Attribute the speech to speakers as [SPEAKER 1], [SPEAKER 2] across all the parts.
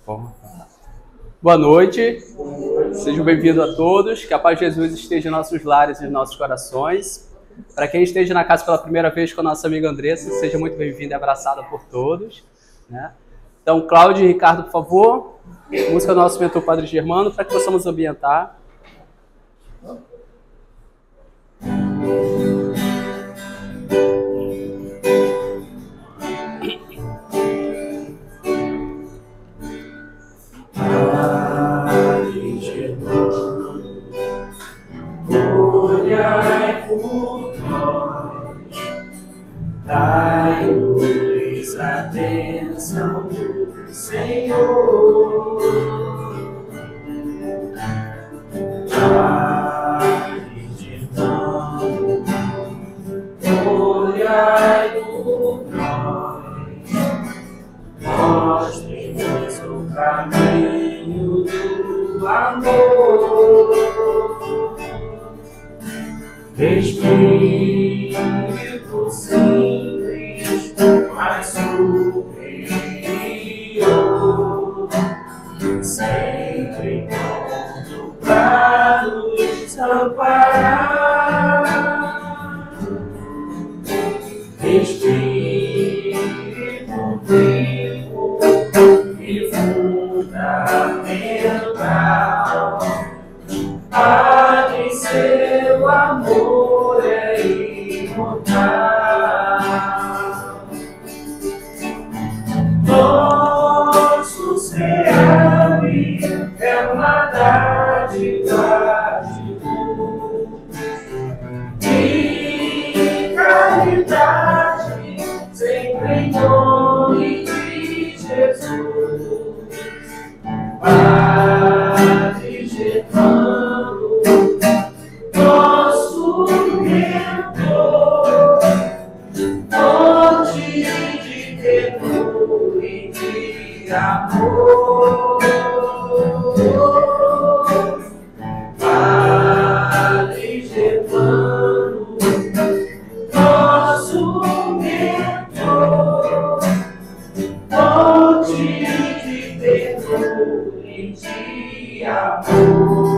[SPEAKER 1] Bom. Boa noite, sejam bem-vindos a todos, que a paz de Jesus esteja em nossos lares e em nossos corações. Para quem esteja na casa pela primeira vez com a nossa amiga Andressa, seja muito bem-vinda e abraçada por todos, né? Então, Cláudio e Ricardo, por favor, música do nosso mentor Padre Germano, para que possamos ambientar.
[SPEAKER 2] Olhai por nós, dai-nos a bênção do Senhor. Pai de mão, olhai por nós, mostre-nos o caminho do amor. Espírito simples, mas superior, sempre pronto para nos amparar. Espírito vivo e fundamental, Pai, seu amor é imortal. Nosso Senhor é uma dádiva de luz e caridade, sempre em nome de Jesus. Padre Germano, nosso mentor, fonte de temor e de amor. Padre Germano, nosso mentor, fonte de temor e de amor.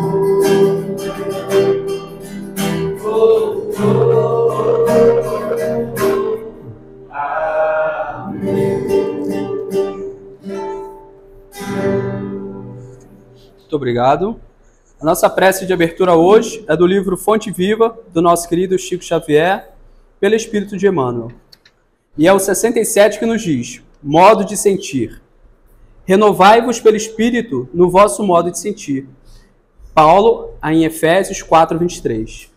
[SPEAKER 1] Muito obrigado. A nossa prece de abertura hoje é do livro Fonte Viva, do nosso querido Chico Xavier, pelo Espírito de Emmanuel. E é o 67 que nos diz: modo de sentir. Renovai-vos pelo Espírito no vosso modo de sentir. Paulo, em Efésios 4:23.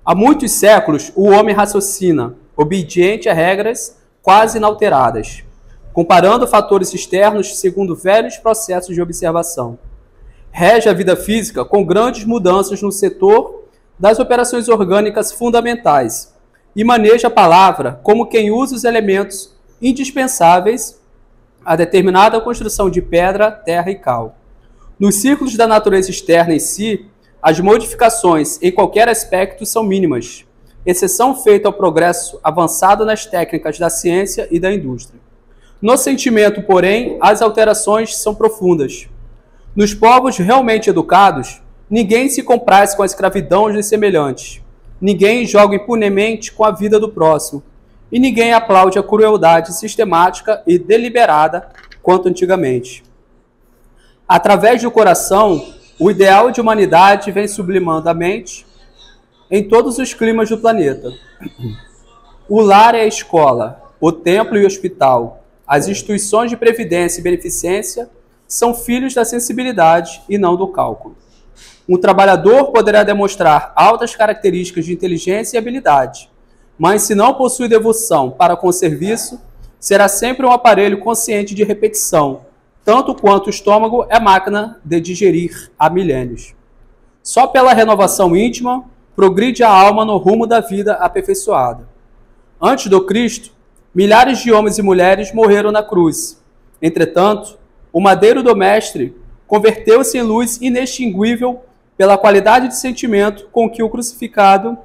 [SPEAKER 1] Há muitos séculos o homem raciocina, obediente a regras quase inalteradas, comparando fatores externos segundo velhos processos de observação. Rege a vida física com grandes mudanças no setor das operações orgânicas fundamentais e maneja a palavra como quem usa os elementos indispensáveis a determinada construção de pedra, terra e cal. Nos círculos da natureza externa em si, as modificações em qualquer aspecto são mínimas, exceção feita ao progresso avançado nas técnicas da ciência e da indústria. No sentimento, porém, as alterações são profundas. Nos povos realmente educados, ninguém se compraz com a escravidão dos semelhantes, ninguém joga impunemente com a vida do próximo, e ninguém aplaude a crueldade sistemática e deliberada quanto antigamente. Através do coração, o ideal de humanidade vem sublimando a mente em todos os climas do planeta. O lar é a escola, o templo e o hospital, as instituições de previdência e beneficência são filhos da sensibilidade e não do cálculo. Um trabalhador poderá demonstrar altas características de inteligência e habilidade, mas se não possui devoção para com o serviço, será sempre um aparelho consciente de repetição, tanto quanto o estômago é máquina de digerir há milênios. Só pela renovação íntima progride a alma no rumo da vida aperfeiçoada. Antes do Cristo, milhares de homens e mulheres morreram na cruz. Entretanto, o madeiro do Mestre converteu-se em luz inextinguível pela qualidade de sentimento com que o crucificado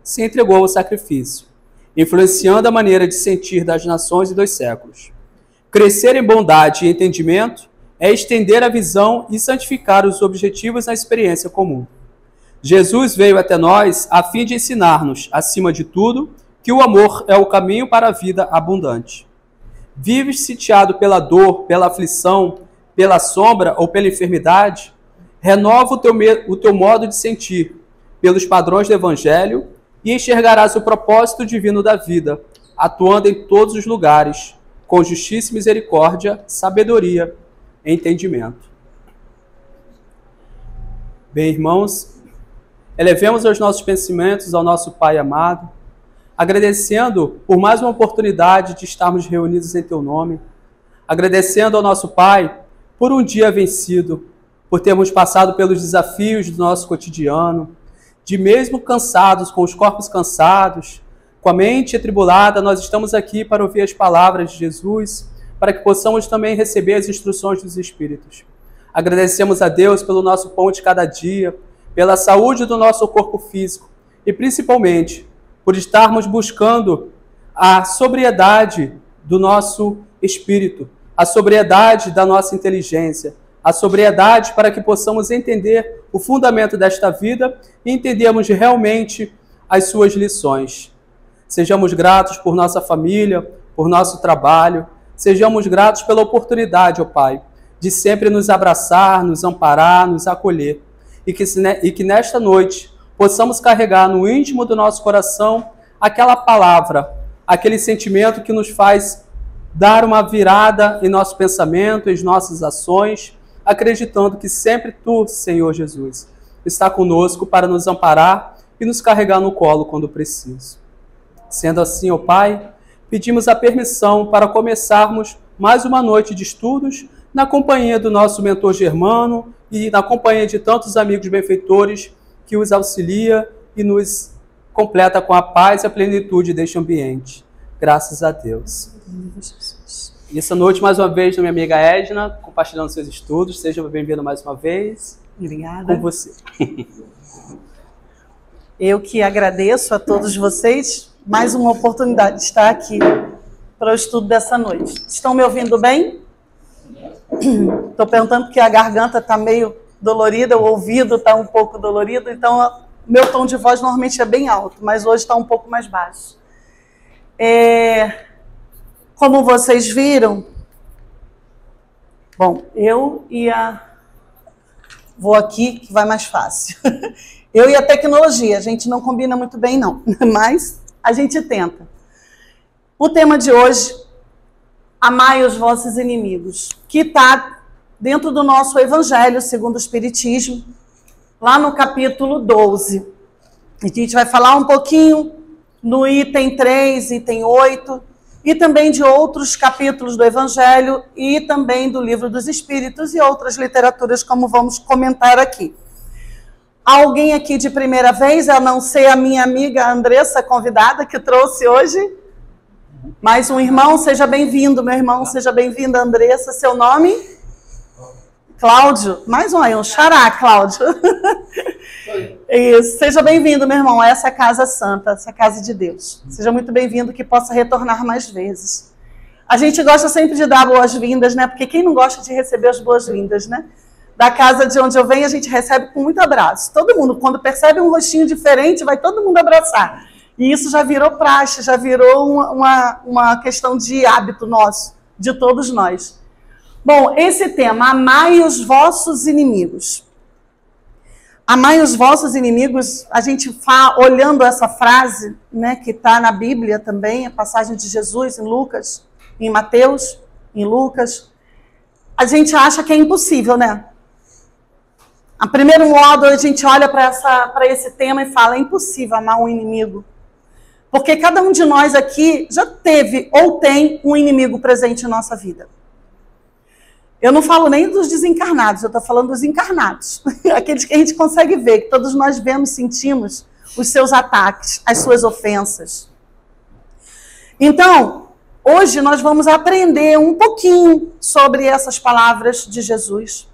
[SPEAKER 1] se entregou ao sacrifício, influenciando a maneira de sentir das nações e dos séculos. Crescer em bondade e entendimento é estender a visão e santificar os objetivos na experiência comum. Jesus veio até nós a fim de ensinar-nos, acima de tudo, que o amor é o caminho para a vida abundante. Vives sitiado pela dor, pela aflição, pela sombra ou pela enfermidade? Renova o teu modo de sentir pelos padrões do Evangelho e enxergarás o propósito divino da vida, atuando em todos os lugares, com justiça e misericórdia, sabedoria e entendimento. Bem, irmãos, elevemos os nossos pensamentos ao nosso Pai amado, agradecendo por mais uma oportunidade de estarmos reunidos em Teu nome, agradecendo ao nosso Pai por um dia vencido, por termos passado pelos desafios do nosso cotidiano, de mesmo cansados, com os corpos cansados, com a mente atribulada, nós estamos aqui para ouvir as palavras de Jesus, para que possamos também receber as instruções dos Espíritos. Agradecemos a Deus pelo nosso pão de cada dia, pela saúde do nosso corpo físico e, principalmente, por estarmos buscando a sobriedade do nosso espírito, a sobriedade da nossa inteligência, a sobriedade para que possamos entender o fundamento desta vida e entendermos realmente as suas lições. Sejamos gratos por nossa família, por nosso trabalho, sejamos gratos pela oportunidade, ó Pai, de sempre nos abraçar, nos amparar, nos acolher, e que nesta noite possamos carregar no íntimo do nosso coração aquela palavra, aquele sentimento que nos faz dar uma virada em nosso pensamento, em nossas ações, acreditando que sempre Tu, Senhor Jesus, está conosco para nos amparar e nos carregar no colo quando preciso. Sendo assim, ó Pai, pedimos a permissão para começarmos mais uma noite de estudos na companhia do nosso mentor Germano e na companhia de tantos amigos benfeitores que os auxilia e nos completa com a paz e a plenitude deste ambiente. Graças a Deus. E essa noite, mais uma vez, minha amiga Edna, compartilhando seus estudos. Seja bem-vinda mais uma vez.
[SPEAKER 3] Obrigada.
[SPEAKER 1] Com você.
[SPEAKER 3] Eu que agradeço a todos vocês, mais uma oportunidade de estar aqui para o estudo dessa noite. Estão me ouvindo bem? Estou perguntando porque a garganta está meio dolorida, o ouvido está um pouco dolorido, então meu tom de voz normalmente é bem alto, mas hoje está um pouco mais baixo. Como vocês viram, bom, vou aqui que vai mais fácil. Eu e a tecnologia, a gente não combina muito bem não, mas a gente tenta. O tema de hoje, amai os vossos inimigos, que está dentro do nosso Evangelho segundo o Espiritismo, lá no capítulo 12. A gente vai falar um pouquinho no item 3, item 8, e também de outros capítulos do Evangelho e também do Livro dos Espíritos e outras literaturas, como vamos comentar aqui. Alguém aqui de primeira vez, a não ser a minha amiga Andressa, convidada, que trouxe hoje? Mais um irmão, seja bem-vindo, meu irmão, seja bem-vinda, Andressa. Seu nome? Cláudio. Mais um xará, Cláudio. Isso. Seja bem-vindo, meu irmão, a essa casa santa, essa casa de Deus. Seja muito bem-vindo, que possa retornar mais vezes. A gente gosta sempre de dar boas-vindas, né? Porque quem não gosta de receber as boas-vindas, né? Da casa de onde eu venho, a gente recebe com muito abraço. Todo mundo, quando percebe um rostinho diferente, vai todo mundo abraçar. E isso já virou praxe, já virou uma questão de hábito nosso, de todos nós. Bom, esse tema, amai os vossos inimigos. Amai os vossos inimigos, a gente olhando essa frase, né, que está na Bíblia também, a passagem de Jesus em Lucas, em Mateus, em Lucas, a gente acha que é impossível, né? A primeiro modo, a gente olha para esse tema e fala, é impossível amar um inimigo. Porque cada um de nós aqui já teve ou tem um inimigo presente em nossa vida. Eu não falo nem dos desencarnados, eu estou falando dos encarnados. Aqueles que a gente consegue ver, que todos nós vemos, sentimos os seus ataques, as suas ofensas. Então, hoje nós vamos aprender um pouquinho sobre essas palavras de Jesus,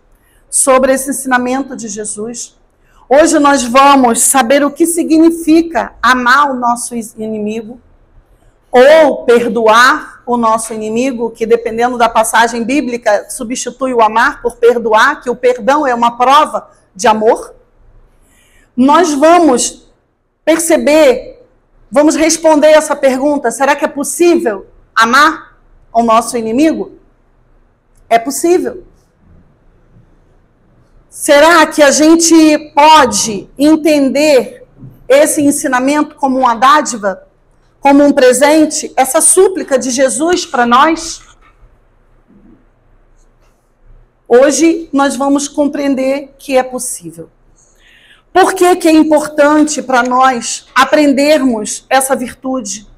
[SPEAKER 3] sobre esse ensinamento de Jesus. Hoje nós vamos saber o que significa amar o nosso inimigo, ou perdoar, o nosso inimigo, que dependendo da passagem bíblica, substitui o amar por perdoar, que o perdão é uma prova de amor, nós vamos perceber, vamos responder essa pergunta: será que é possível amar o nosso inimigo? É possível. Será que a gente pode entender esse ensinamento como uma dádiva, como um presente, essa súplica de Jesus para nós? Hoje nós vamos compreender que é possível. Por que que é importante para nós aprendermos essa virtude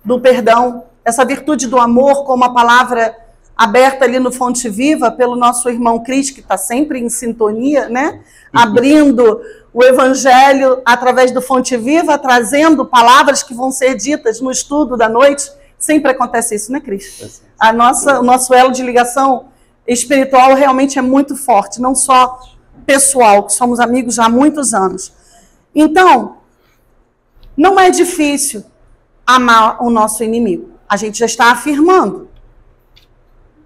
[SPEAKER 3] do perdão, essa virtude do amor, como a palavra aberta ali no Fonte Viva pelo nosso irmão Cris, que está sempre em sintonia, né? Abrindo o Evangelho através do Fonte Viva, trazendo palavras que vão ser ditas no estudo da noite. Sempre acontece isso, né, Cris? O nosso elo de ligação espiritual realmente é muito forte, não só pessoal, que somos amigos já há muitos anos. Então, não é difícil amar o nosso inimigo. A gente já está afirmando.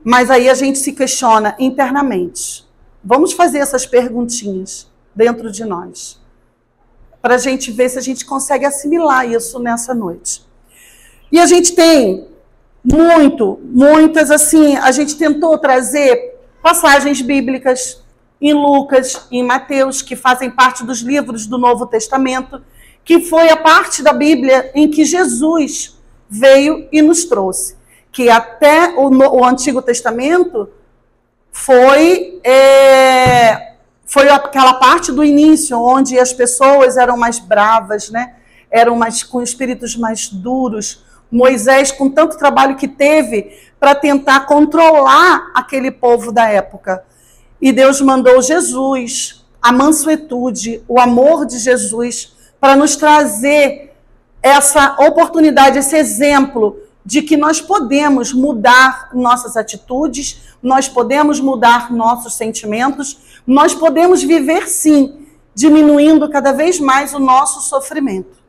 [SPEAKER 3] Mas aí a gente se questiona internamente. Vamos fazer essas perguntinhas dentro de nós, para a gente ver se a gente consegue assimilar isso nessa noite. E a gente tem muitas, assim, a gente tentou trazer passagens bíblicas em Lucas, em Mateus, que fazem parte dos livros do Novo Testamento, que foi a parte da Bíblia em que Jesus veio e nos trouxe. Que até o Antigo Testamento foi aquela parte do início, onde as pessoas eram mais bravas, né? Eram com espíritos mais duros. Moisés, com tanto trabalho que teve para tentar controlar aquele povo da época. E Deus mandou Jesus, a mansuetude, o amor de Jesus, para nos trazer essa oportunidade, esse exemplo de que nós podemos mudar nossas atitudes, nós podemos mudar nossos sentimentos, nós podemos viver, sim, diminuindo cada vez mais o nosso sofrimento.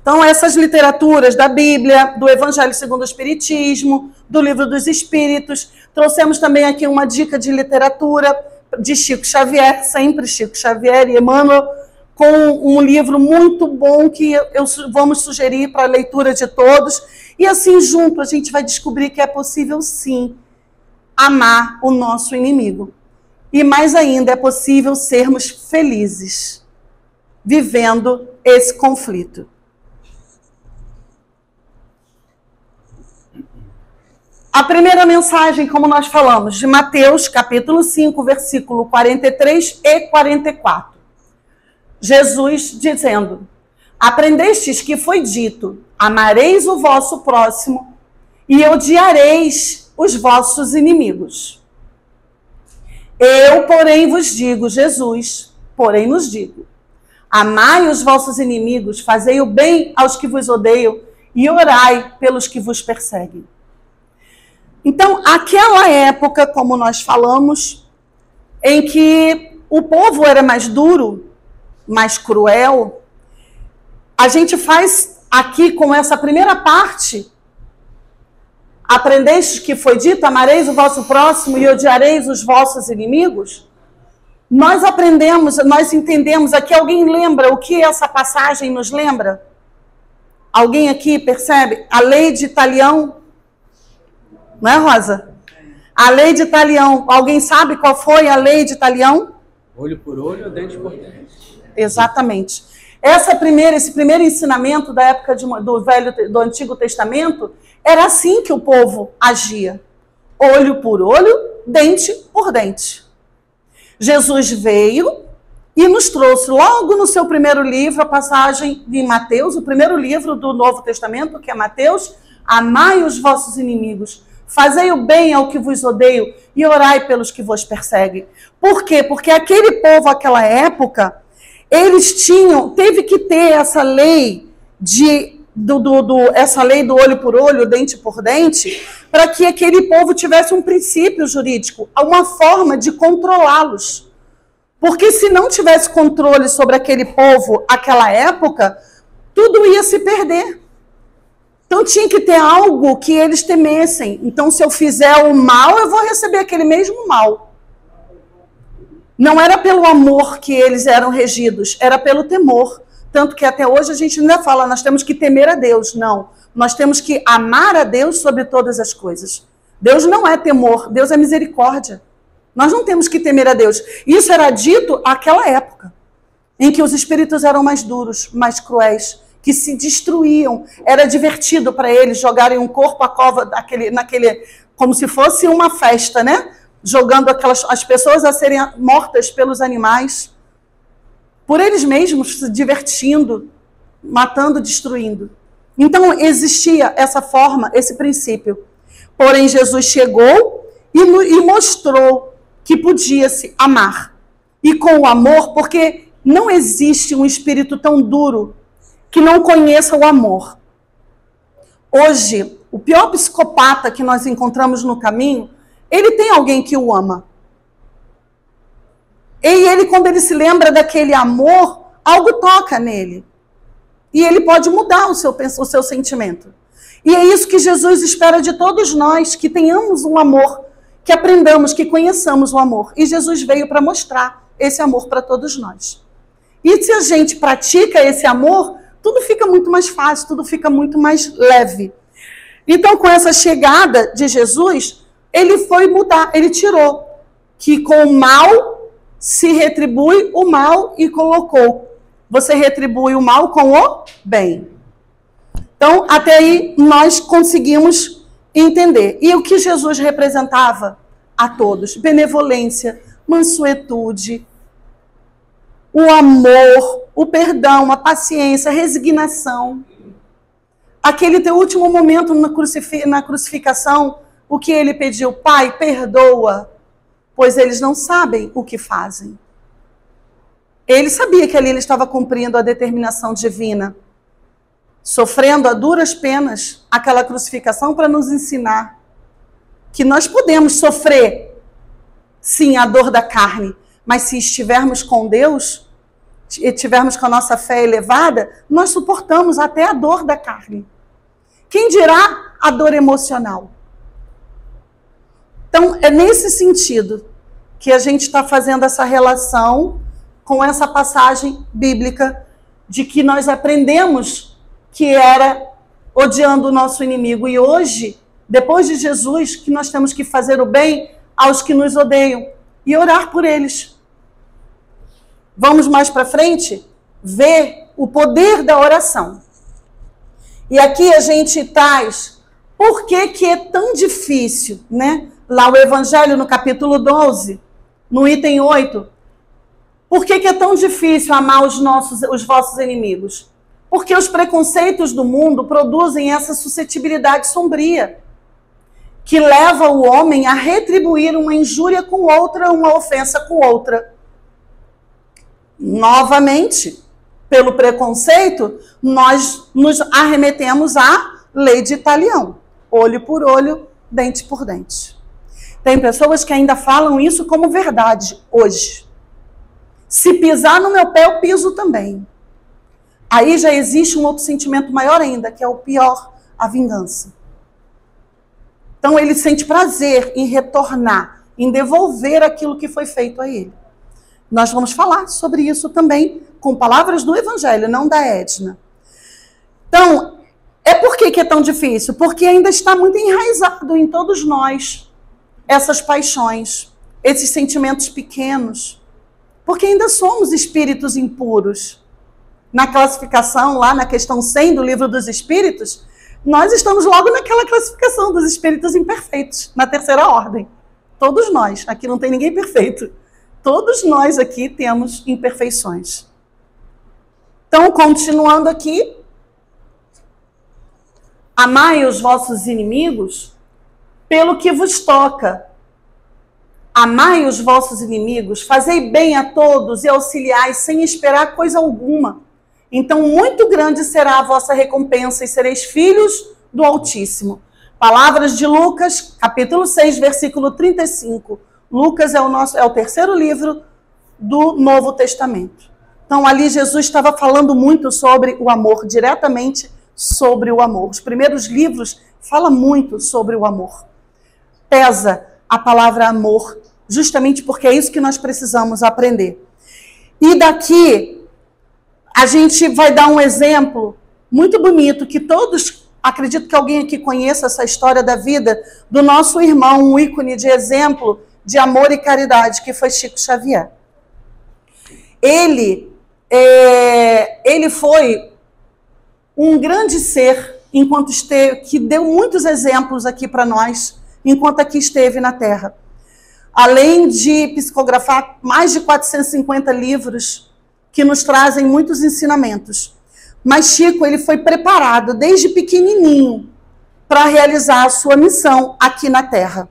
[SPEAKER 3] Então, essas literaturas da Bíblia, do Evangelho segundo o Espiritismo, do Livro dos Espíritos, trouxemos também aqui uma dica de literatura de Chico Xavier, sempre Chico Xavier e Emmanuel, com um livro muito bom que vamos sugerir para a leitura de todos. E assim, junto, a gente vai descobrir que é possível, sim, amar o nosso inimigo. E mais ainda, é possível sermos felizes vivendo esse conflito. A primeira mensagem, como nós falamos, de Mateus, capítulo 5, versículo 43 e 44. Jesus dizendo: aprendestes que foi dito, amareis o vosso próximo e odiareis os vossos inimigos. Eu, porém, vos digo, Jesus, porém nos digo, amai os vossos inimigos, fazei o bem aos que vos odeiam e orai pelos que vos perseguem. Então, aquela época, como nós falamos, em que o povo era mais duro, mais cruel, a gente faz aqui com essa primeira parte, aprendestes que foi dito, amareis o vosso próximo e odiareis os vossos inimigos. Nós aprendemos, nós entendemos, aqui alguém lembra o que essa passagem nos lembra? Alguém aqui percebe? A lei de Talião, não é, Rosa? A lei de Talião. Alguém sabe qual foi a lei de Talião?
[SPEAKER 1] Olho por olho, dente por dente.
[SPEAKER 3] Exatamente. Esse primeiro ensinamento da época do Antigo Testamento era assim que o povo agia. Olho por olho, dente por dente. Jesus veio e nos trouxe logo no seu primeiro livro a passagem de Mateus, o primeiro livro do Novo Testamento, que é Mateus: amai os vossos inimigos, fazei o bem ao que vos odeio e orai pelos que vos perseguem. Por quê? Porque aquele povo, aquela época, eles teve que ter essa lei essa lei do olho por olho, dente por dente, para que aquele povo tivesse um princípio jurídico, uma forma de controlá-los. Porque se não tivesse controle sobre aquele povo, aquela época, tudo ia se perder. Então tinha que ter algo que eles temessem. Então, se eu fizer o mal, eu vou receber aquele mesmo mal. Não era pelo amor que eles eram regidos, era pelo temor. Tanto que até hoje a gente ainda fala, nós temos que temer a Deus. Não, nós temos que amar a Deus sobre todas as coisas. Deus não é temor, Deus é misericórdia. Nós não temos que temer a Deus. Isso era dito naquela época, em que os espíritos eram mais duros, mais cruéis, que se destruíam. Era divertido para eles jogarem um corpo à cova naquele, como se fosse uma festa, né? Jogando as pessoas a serem mortas pelos animais, por eles mesmos se divertindo, matando, destruindo. Então existia essa forma, esse princípio. Porém, Jesus chegou e mostrou que podia se amar. E com o amor, porque não existe um espírito tão duro que não conheça o amor. Hoje, o pior psicopata que nós encontramos no caminho, ele tem alguém que o ama. E ele, quando ele se lembra daquele amor, algo toca nele. E ele pode mudar o seu sentimento. E é isso que Jesus espera de todos nós, que tenhamos um amor, que aprendamos, que conheçamos o amor. E Jesus veio para mostrar esse amor para todos nós. E se a gente pratica esse amor, tudo fica muito mais fácil, tudo fica muito mais leve. Então, com essa chegada de Jesus, ele foi mudar, ele tirou que com o mal se retribui o mal e colocou. Você retribui o mal com o bem. Então, até aí nós conseguimos entender. E o que Jesus representava a todos? Benevolência, mansuetude, o amor, o perdão, a paciência, a resignação. Aquele teu último momento na crucificação, o que ele pediu? Pai, perdoa, pois eles não sabem o que fazem. Ele sabia que ali ele estava cumprindo a determinação divina, sofrendo a duras penas aquela crucificação para nos ensinar que nós podemos sofrer, sim, a dor da carne, mas se estivermos com Deus e tivermos com a nossa fé elevada, nós suportamos até a dor da carne. Quem dirá a dor emocional? Então, é nesse sentido que a gente está fazendo essa relação com essa passagem bíblica de que nós aprendemos que era odiando o nosso inimigo. E hoje, depois de Jesus, que nós temos que fazer o bem aos que nos odeiam e orar por eles. Vamos mais para frente ver o poder da oração. E aqui a gente traz por que é tão difícil, né? Lá o Evangelho no capítulo 12, no item 8. Por que é tão difícil amar os vossos inimigos? Porque os preconceitos do mundo produzem essa suscetibilidade sombria, que leva o homem a retribuir uma injúria com outra, uma ofensa com outra. Novamente, pelo preconceito, nós nos arremetemos à lei de Italião. Olho por olho, dente por dente. Tem pessoas que ainda falam isso como verdade hoje. Se pisar no meu pé, eu piso também. Aí já existe um outro sentimento maior ainda, que é o pior, a vingança. Então ele sente prazer em retornar, em devolver aquilo que foi feito a ele. Nós vamos falar sobre isso também com palavras do Evangelho, não da Edna. Então, por que é tão difícil? Porque ainda está muito enraizado em todos nós essas paixões, esses sentimentos pequenos. Porque ainda somos espíritos impuros. Na classificação, lá na questão 100 do Livro dos Espíritos, nós estamos logo naquela classificação dos espíritos imperfeitos, na terceira ordem. Todos nós, aqui não tem ninguém perfeito. Todos nós aqui temos imperfeições. Então, continuando aqui, amai os vossos inimigos pelo que vos toca. Amai os vossos inimigos, fazei bem a todos e auxiliai sem esperar coisa alguma. Então, muito grande será a vossa recompensa e sereis filhos do Altíssimo. Palavras de Lucas, capítulo 6, versículo 35. Lucas é o terceiro livro do Novo Testamento. Então, ali Jesus estava falando muito sobre o amor diretamente sobre o amor. Os primeiros livros falam muito sobre o amor. Pesa a palavra amor, justamente porque é isso que nós precisamos aprender. E daqui, a gente vai dar um exemplo muito bonito, que todos, acredito que alguém aqui conheça essa história da vida, do nosso irmão, um ícone de exemplo de amor e caridade, que foi Chico Xavier. Ele foi um grande ser, enquanto esteve, que deu muitos exemplos aqui para nós, enquanto aqui esteve na Terra. Além de psicografar mais de 450 livros que nos trazem muitos ensinamentos. Mas Chico, ele foi preparado desde pequenininho para realizar a sua missão aqui na Terra.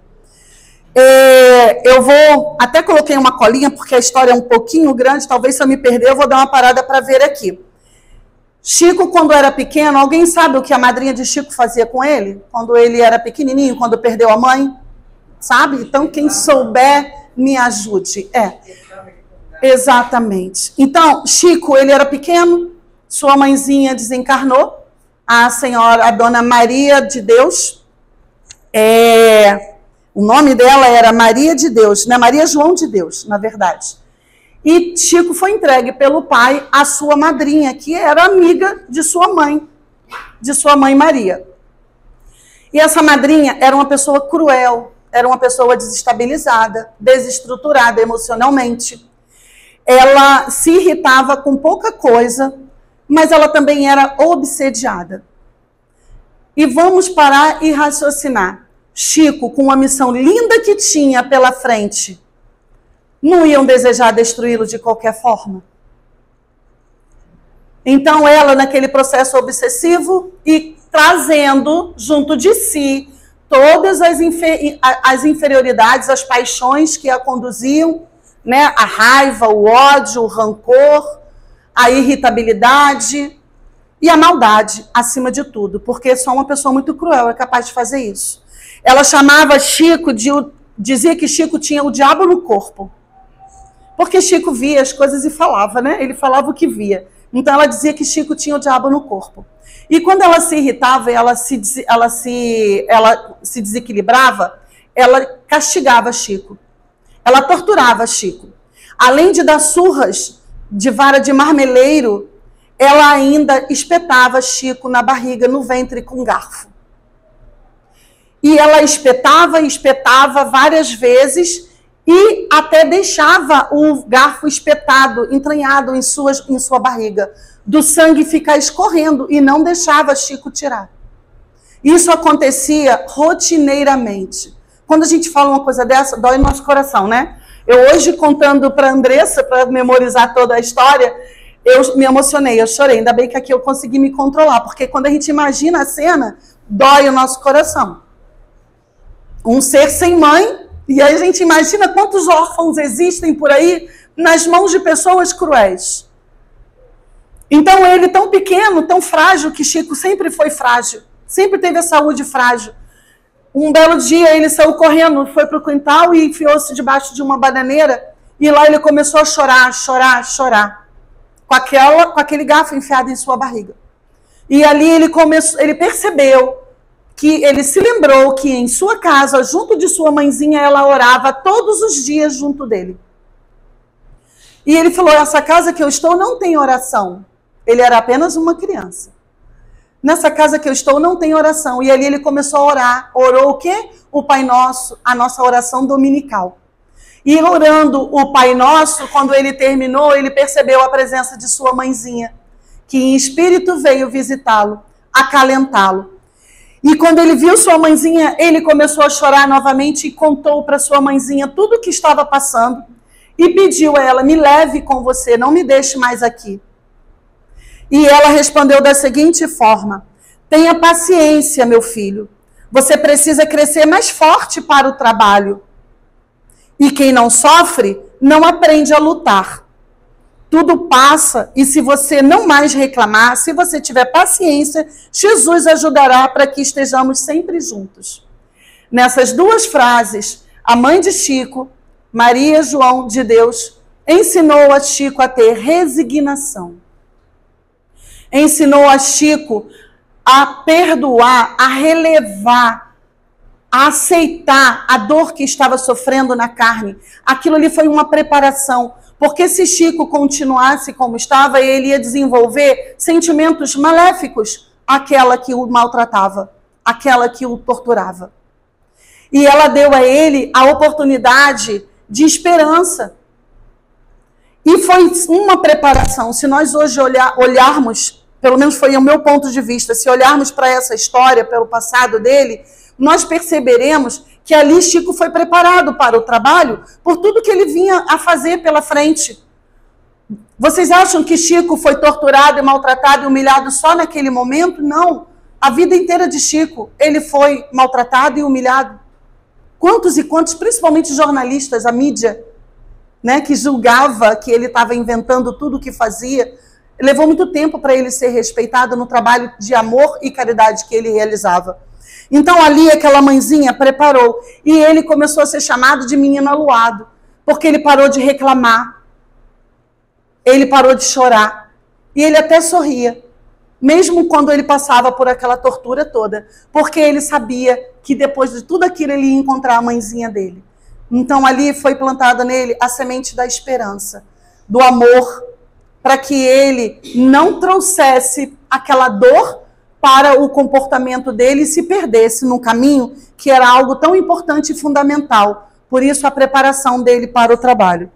[SPEAKER 3] Eu vou, até coloquei uma colinha, porque a história é um pouquinho grande, talvez se eu me perder eu vou dar uma parada para ver aqui. Chico, quando era pequeno, alguém sabe o que a madrinha de Chico fazia com ele? Quando ele era pequenininho, quando perdeu a mãe? Sabe? Então, quem souber, me ajude. Exatamente. Então, Chico, ele era pequeno, sua mãezinha desencarnou, a dona Maria de Deus, o nome dela era Maria de Deus, né? Maria João de Deus, na verdade. E Chico foi entregue pelo pai à sua madrinha, que era amiga de sua mãe Maria. E essa madrinha era uma pessoa cruel, era uma pessoa desestabilizada, desestruturada emocionalmente. Ela se irritava com pouca coisa, mas ela também era obsediada. E vamos parar e raciocinar. Chico, com uma missão linda que tinha pela frente, não iam desejar destruí-lo de qualquer forma? Então ela, naquele processo obsessivo e trazendo junto de si todas as inferioridades, as paixões que a conduziam, né? A raiva, o ódio, o rancor, a irritabilidade e a maldade, acima de tudo, porque só uma pessoa muito cruel é capaz de fazer isso. Ela chamava Chico dizia que Chico tinha o diabo no corpo. Porque Chico via as coisas e falava, né? Ele falava o que via. Então ela dizia que Chico tinha o diabo no corpo. E quando ela se irritava, ela se desequilibrava, ela castigava Chico. Ela torturava Chico. Além de dar surras de vara de marmeleiro, ela ainda espetava Chico na barriga, no ventre, com garfo. E ela espetava várias vezes e até deixava o garfo espetado, entranhado em sua barriga, do sangue ficar escorrendo e não deixava Chico tirar. Isso acontecia rotineiramente. Quando a gente fala uma coisa dessa, dói no nosso coração, né? Eu hoje, contando para a Andressa, para memorizar toda a história, eu me emocionei, eu chorei. Ainda bem que aqui eu consegui me controlar, porque quando a gente imagina a cena, dói o nosso coração. Um ser sem mãe, e aí a gente imagina quantos órfãos existem por aí nas mãos de pessoas cruéis. Então ele, tão pequeno, tão frágil, que Chico sempre foi frágil, sempre teve a saúde frágil. Um belo dia ele saiu correndo, foi para o quintal e enfiou-se debaixo de uma bananeira, e lá ele começou a chorar, com aquele garfo enfiado em sua barriga. E ali ele percebeu, que ele se lembrou que em sua casa, junto de sua mãezinha, ela orava todos os dias junto dele. E ele falou, essa casa que eu estou não tem oração. Ele era apenas uma criança. Nessa casa que eu estou não tem oração. E ali ele começou a orar. Orou o quê? O Pai Nosso, a nossa oração dominical. E orando o Pai Nosso, quando ele terminou, ele percebeu a presença de sua mãezinha, que em espírito veio visitá-lo, acalentá-lo. E quando ele viu sua mãezinha, ele começou a chorar novamente e contou para sua mãezinha tudo o que estava passando e pediu a ela, me leve com você, não me deixe mais aqui. E ela respondeu da seguinte forma, tenha paciência, meu filho, você precisa crescer mais forte para o trabalho. E quem não sofre, não aprende a lutar. Tudo passa e se você não mais reclamar, se você tiver paciência, Jesus ajudará para que estejamos sempre juntos. Nessas duas frases, a mãe de Chico, Maria João de Deus, ensinou a Chico a ter resignação. Ensinou a Chico a perdoar, a relevar, a aceitar a dor que estava sofrendo na carne. Aquilo ali foi uma preparação. Porque se Chico continuasse como estava, ele ia desenvolver sentimentos maléficos àquela que o maltratava, àquela que o torturava. E ela deu a ele a oportunidade de esperança. E foi uma preparação. Se nós hoje olharmos, pelo menos foi o meu ponto de vista, se olharmos para essa história, pelo passado dele, nós perceberemos que ali Chico foi preparado para o trabalho por tudo que ele vinha a fazer pela frente. Vocês acham que Chico foi torturado e maltratado e humilhado só naquele momento? Não. A vida inteira de Chico, ele foi maltratado e humilhado. Quantos e quantos, principalmente jornalistas, a mídia, né, que julgava que ele estava inventando tudo o que fazia, levou muito tempo para ele ser respeitado no trabalho de amor e caridade que ele realizava. Então ali aquela mãezinha preparou e ele começou a ser chamado de menino aluado, porque ele parou de reclamar, ele parou de chorar e ele até sorria, mesmo quando ele passava por aquela tortura toda, porque ele sabia que depois de tudo aquilo ele ia encontrar a mãezinha dele. Então ali foi plantada nele a semente da esperança, do amor, para que ele não trouxesse aquela dor para o comportamento dele e se perdesse no caminho que era algo tão importante e fundamental. Por isso a preparação dele para o trabalho.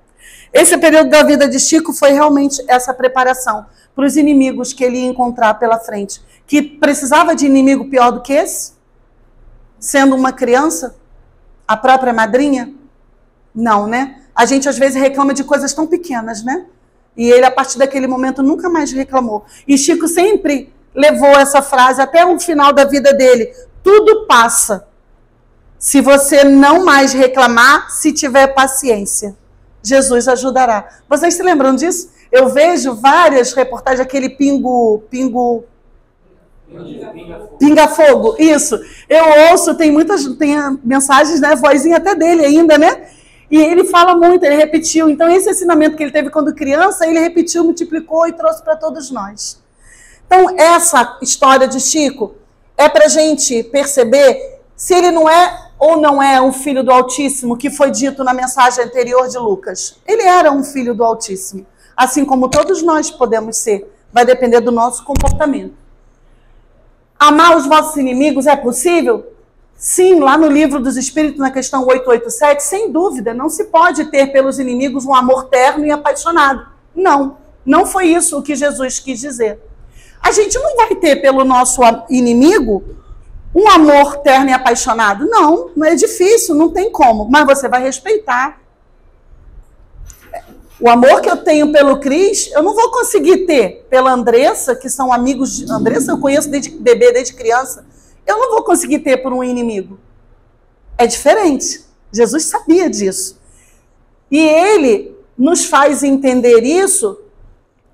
[SPEAKER 3] Esse período da vida de Chico foi realmente essa preparação para os inimigos que ele ia encontrar pela frente. Que precisava de inimigo pior do que esse? Sendo uma criança? A própria madrinha? Não, né? A gente às vezes reclama de coisas tão pequenas, né? E ele, a partir daquele momento, nunca mais reclamou. E Chico sempre levou essa frase até o final da vida dele. Tudo passa. Se você não mais reclamar, se tiver paciência, Jesus ajudará. Vocês se lembram disso? Eu vejo várias reportagens, aquele pinga-fogo, isso. Eu ouço, tem mensagens, né, vozinha até dele ainda, né? E ele fala muito, ele repetiu. Então esse ensinamento que ele teve quando criança, ele repetiu, multiplicou e trouxe para todos nós. Então essa história de Chico é para a gente perceber se ele não é ou não é um filho do Altíssimo, que foi dito na mensagem anterior de Lucas. Ele era um filho do Altíssimo, assim como todos nós podemos ser. Vai depender do nosso comportamento. Amar os vossos inimigos é possível? Sim, lá no Livro dos Espíritos, na questão 887, sem dúvida, não se pode ter pelos inimigos um amor terno e apaixonado. Não, não foi isso o que Jesus quis dizer. A gente não vai ter pelo nosso inimigo um amor terno e apaixonado. Não, não é difícil, não tem como, mas você vai respeitar. O amor que eu tenho pelo Cris, eu não vou conseguir ter pela Andressa, que são amigos de Andressa, eu conheço desde bebê, desde criança. Eu não vou conseguir ter por um inimigo. É diferente. Jesus sabia disso. E ele nos faz entender isso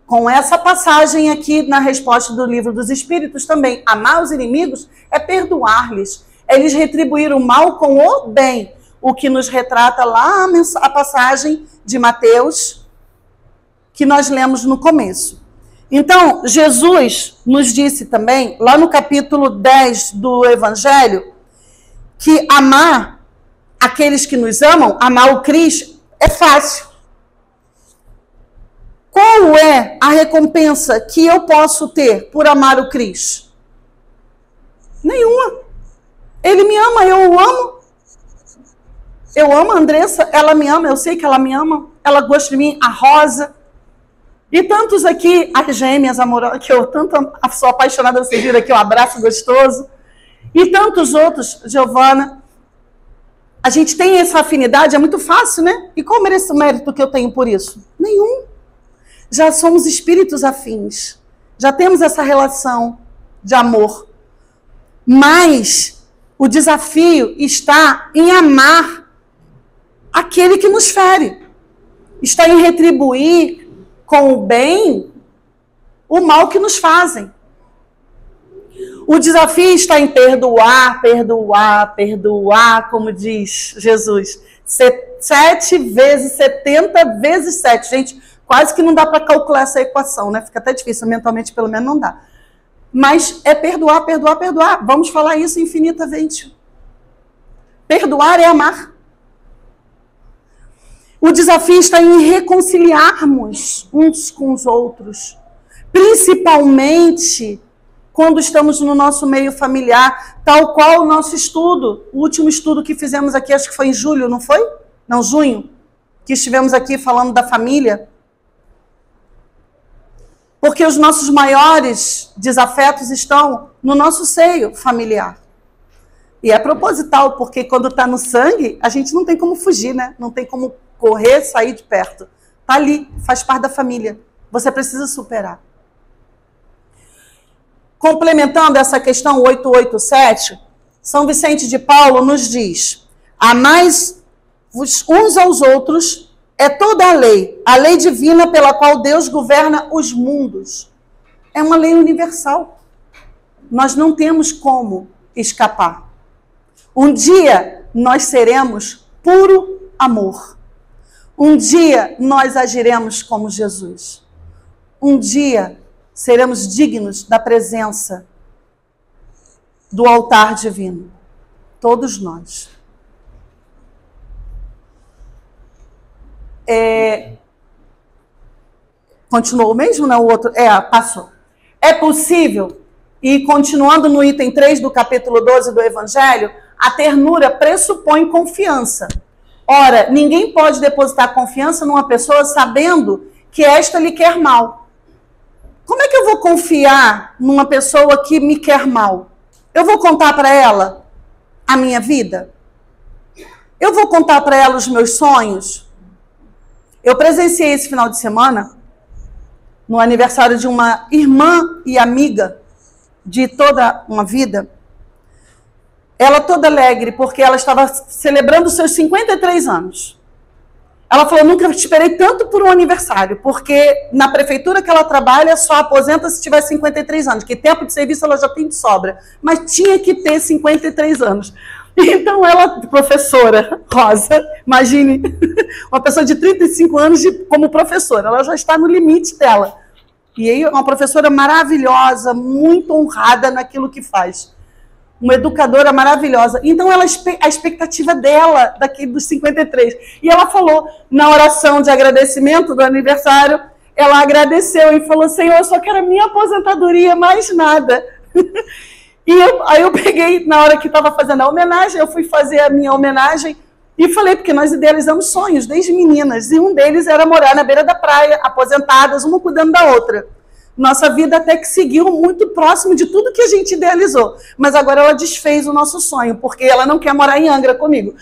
[SPEAKER 3] com essa passagem aqui na resposta do Livro dos Espíritos também. Amar os inimigos é perdoar-lhes. É lhes retribuir o mal com o bem. O que nos retrata lá a passagem de Mateus, que nós lemos no começo. Então, Jesus nos disse também, lá no capítulo 10 do Evangelho, que amar aqueles que nos amam, amar o Cristo, é fácil. Qual é a recompensa que eu posso ter por amar o Cristo? Nenhuma. Ele me ama, eu o amo. Eu amo a Andressa, ela me ama, eu sei que ela me ama. Ela gosta de mim, a Rosa. E tantos aqui, as gêmeas amorosas, que eu tanto sou apaixonada, vocês viram aqui, um abraço gostoso. E tantos outros, Giovana. A gente tem essa afinidade, é muito fácil, né? E qual o mérito que eu tenho por isso? Nenhum. Já somos espíritos afins. Já temos essa relação de amor. Mas o desafio está em amar aquele que nos fere. Está em retribuir com o bem o mal que nos fazem. O desafio está em perdoar, perdoar, perdoar, como diz Jesus. 7 vezes 70 vezes 7. Gente, quase que não dá para calcular essa equação, né? Fica até difícil, mentalmente pelo menos não dá. Mas é perdoar, perdoar, perdoar. Vamos falar isso infinitamente. Perdoar é amar. O desafio está em reconciliarmos uns com os outros. Principalmente quando estamos no nosso meio familiar, tal qual o nosso estudo. O último estudo que fizemos aqui, acho que foi em julho, não foi? Não, junho. Que estivemos aqui falando da família. Porque os nossos maiores desafetos estão no nosso seio familiar. E é proposital, porque quando está no sangue, a gente não tem como fugir, né? Não tem como correr, sair de perto. Está ali, faz parte da família. Você precisa superar. Complementando essa questão 887, São Vicente de Paulo nos diz: amais uns aos outros é toda a lei divina pela qual Deus governa os mundos. É uma lei universal. Nós não temos como escapar. Um dia nós seremos puro amor. Um dia nós agiremos como Jesus. Um dia seremos dignos da presença do altar divino. Todos nós. Continuou mesmo? Não, o outro. Passou. É possível, e continuando no item 3 do capítulo 12 do Evangelho, a ternura pressupõe confiança. Ora, ninguém pode depositar confiança numa pessoa sabendo que esta lhe quer mal. Como é que eu vou confiar numa pessoa que me quer mal? Eu vou contar para ela a minha vida? Eu vou contar para ela os meus sonhos? Eu presenciei esse final de semana no aniversário de uma irmã e amiga de toda uma vida. Ela toda alegre, porque ela estava celebrando os seus 53 anos. Ela falou: nunca esperei tanto por um aniversário, porque na prefeitura que ela trabalha só aposenta se tiver 53 anos, que tempo de serviço ela já tem de sobra, mas tinha que ter 53 anos. Então ela, professora Rosa, imagine, uma pessoa de 35 anos como professora, ela já está no limite dela. E aí uma professora maravilhosa, muito honrada naquilo que faz. Uma educadora maravilhosa. Então a expectativa dela, daquele dos 53. E ela falou, na oração de agradecimento do aniversário, ela agradeceu e falou: Senhor, eu só quero a minha aposentadoria, mais nada. Aí eu peguei, na hora que estava fazendo a homenagem, eu fui fazer a minha homenagem e falei, porque nós idealizamos sonhos desde meninas, e um deles era morar na beira da praia, aposentadas, uma cuidando da outra. Nossa vida até que seguiu muito próximo de tudo que a gente idealizou, mas agora ela desfez o nosso sonho, porque ela não quer morar em Angra comigo,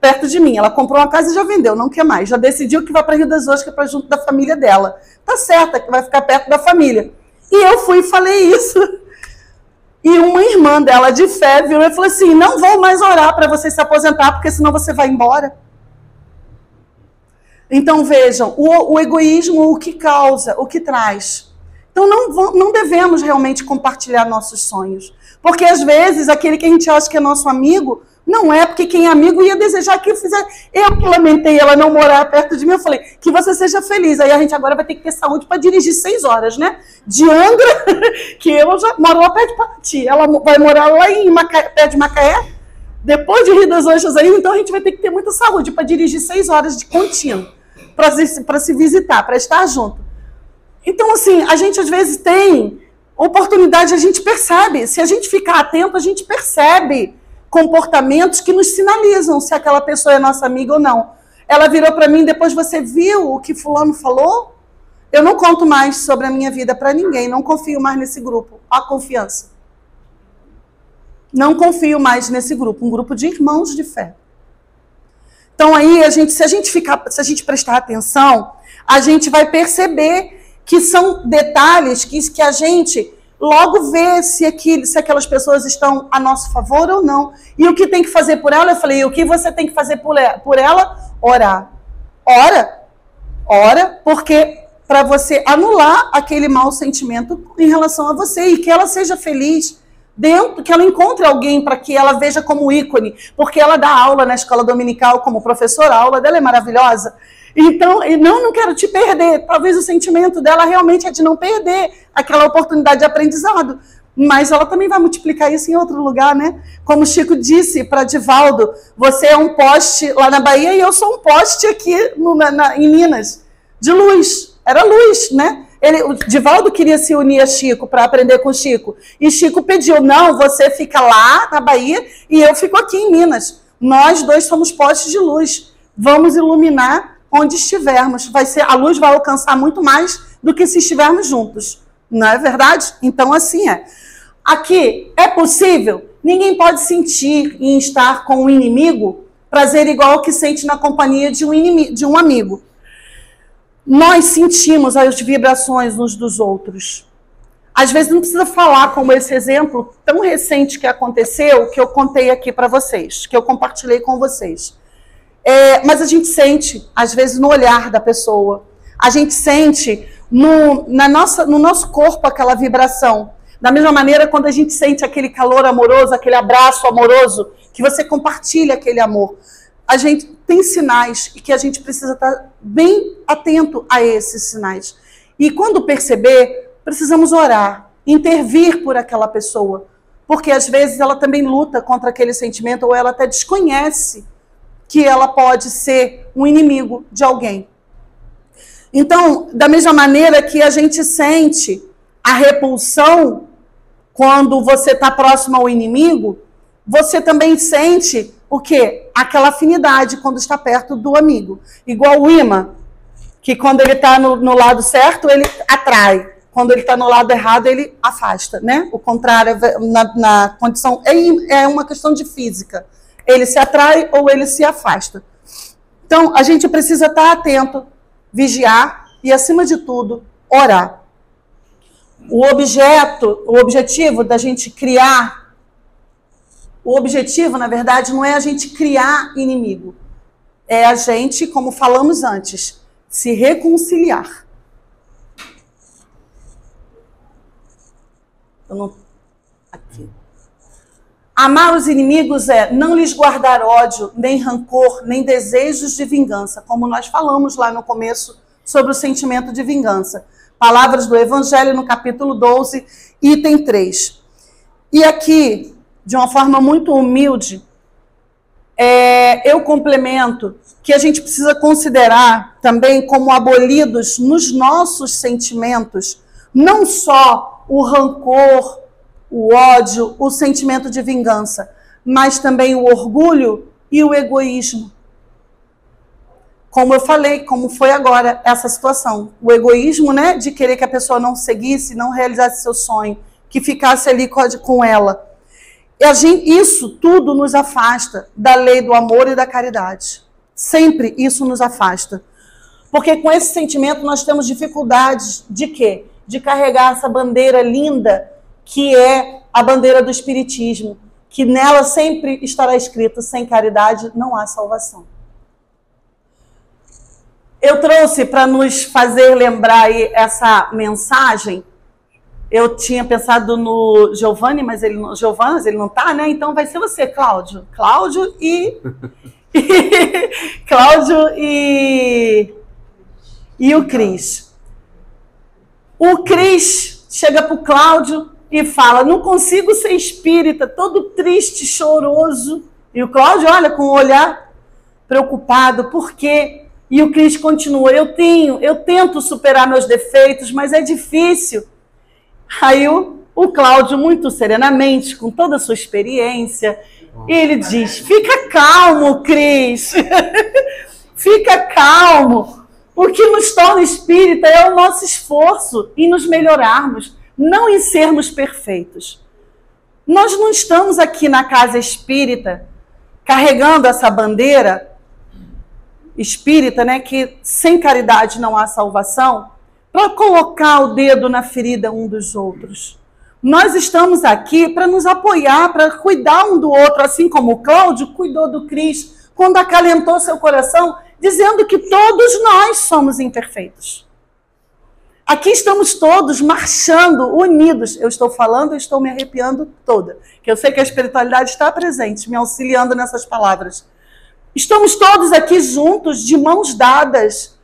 [SPEAKER 3] perto de mim. Ela comprou uma casa e já vendeu, não quer mais, já decidiu que vai para Rio das Ostras, que é para junto da família dela. Tá certa, que vai ficar perto da família. E eu fui e falei isso. E uma irmã dela de fé virou e falou assim: não vou mais orar para você se aposentar, porque senão você vai embora. Então vejam, o egoísmo, o que causa, o que traz. Então não devemos realmente compartilhar nossos sonhos. Porque às vezes aquele que a gente acha que é nosso amigo, não é, porque quem é amigo ia desejar que fizer. Eu que lamentei ela não morar perto de mim, eu falei: que você seja feliz. Aí a gente agora vai ter que ter saúde para dirigir 6 horas, né? De Angra, que eu já moro lá perto de Paraty. Ela vai morar lá em Macaé, perto de Macaé, depois de Rio das Ostras ainda, então a gente vai ter que ter muita saúde para dirigir 6 horas de contínuo, para se visitar, para estar junto. Então, assim, a gente às vezes tem oportunidade, a gente percebe. Se a gente ficar atento, a gente percebe comportamentos que nos sinalizam se aquela pessoa é nossa amiga ou não. Ela virou para mim: depois você viu o que fulano falou? Eu não conto mais sobre a minha vida para ninguém, não confio mais nesse grupo. A confiança. Não confio mais nesse grupo, um grupo de irmãos de fé. Então aí, se a gente prestar atenção, a gente vai perceber que são detalhes que a gente logo vê se aquelas pessoas estão a nosso favor ou não. E o que tem que fazer por ela? Eu falei: o que você tem que fazer por ela? Orar. Ora, porque para você anular aquele mau sentimento em relação a você e que ela seja feliz dentro, que ela encontre alguém para que ela veja como ícone, porque ela dá aula na escola dominical como professora, a aula dela é maravilhosa. Então, não quero te perder. Talvez o sentimento dela realmente é de não perder aquela oportunidade de aprendizado. mas ela também vai multiplicar isso em outro lugar, né? Como o Chico disse para Divaldo, você é um poste lá na Bahia e eu sou um poste aqui em Minas, de luz. Era luz, né? O Divaldo queria se unir a Chico para aprender com Chico. E Chico pediu, não, você fica lá na Bahia e eu fico aqui em Minas. Nós dois somos postes de luz. Vamos iluminar onde estivermos. A luz vai alcançar muito mais do que se estivermos juntos. Não é verdade? Então, assim é. Aqui, é possível? Ninguém pode sentir em estar com um inimigo prazer igual ao que sente na companhia de um amigo. Nós sentimos as vibrações uns dos outros. Às vezes não precisa falar, como esse exemplo tão recente que aconteceu, que eu contei aqui para vocês, que eu compartilhei com vocês. Mas a gente sente, às vezes, no olhar da pessoa. A gente sente no nosso corpo aquela vibração. Da mesma maneira, quando a gente sente aquele calor amoroso, aquele abraço amoroso, que você compartilha aquele amor. A gente tem sinais e que a gente precisa estar bem atento a esses sinais. E quando perceber, precisamos orar, intervir por aquela pessoa, porque às vezes ela também luta contra aquele sentimento ou ela até desconhece que ela pode ser um inimigo de alguém. Então, da mesma maneira que a gente sente a repulsão quando você está próximo ao inimigo, você também sente o quê? Aquela afinidade quando está perto do amigo. Igual o imã, que quando ele está no lado certo, ele atrai. Quando ele está no lado errado, ele afasta, né? O contrário, na condição... É uma questão de física. Ele se atrai ou ele se afasta. Então, a gente precisa estar atento, vigiar e, acima de tudo, orar. O objetivo da gente criar... O objetivo, na verdade, não é a gente criar inimigo. É a gente, como falamos antes, se reconciliar. Aqui. Amar os inimigos é não lhes guardar ódio, nem rancor, nem desejos de vingança, como nós falamos lá no começo sobre o sentimento de vingança. Palavras do Evangelho no capítulo 12, item 3. E aqui, de uma forma muito humilde, eu complemento que a gente precisa considerar também como abolidos nos nossos sentimentos, não só o rancor, o ódio, o sentimento de vingança, mas também o orgulho e o egoísmo. Como eu falei, como foi agora essa situação. O egoísmo, né, de querer que a pessoa não seguisse, não realizasse seu sonho, que ficasse ali com ela. Isso tudo nos afasta da lei do amor e da caridade. Sempre isso nos afasta. Porque com esse sentimento nós temos dificuldades de quê? De carregar essa bandeira linda que é a bandeira do Espiritismo, que nela sempre estará escrito: sem caridade não há salvação. Eu trouxe para nos fazer lembrar aí essa mensagem. Eu tinha pensado no Giovanni, mas ele não está, né? Então vai ser você, Cláudio. Cláudio e o Cris. O Cris chega para o Cláudio e fala: não consigo ser espírita, todo triste, choroso. E o Cláudio olha com um olhar preocupado. Por quê? E o Cris continua: eu tento superar meus defeitos, mas é difícil. Aí o Cláudio, muito serenamente, com toda a sua experiência, ele diz: fica calmo, Cris. Fica calmo. O que nos torna espírita é o nosso esforço em nos melhorarmos, não em sermos perfeitos. Nós não estamos aqui na casa espírita carregando essa bandeira espírita, né, que sem caridade não há salvação, para colocar o dedo na ferida um dos outros. Nós estamos aqui para nos apoiar, para cuidar um do outro, assim como o Cláudio cuidou do Cris, quando acalentou seu coração, dizendo que todos nós somos imperfeitos. Aqui estamos todos marchando, unidos. Eu estou falando, eu estou me arrepiando toda, que eu sei que a espiritualidade está presente, me auxiliando nessas palavras. Estamos todos aqui juntos, de mãos dadas,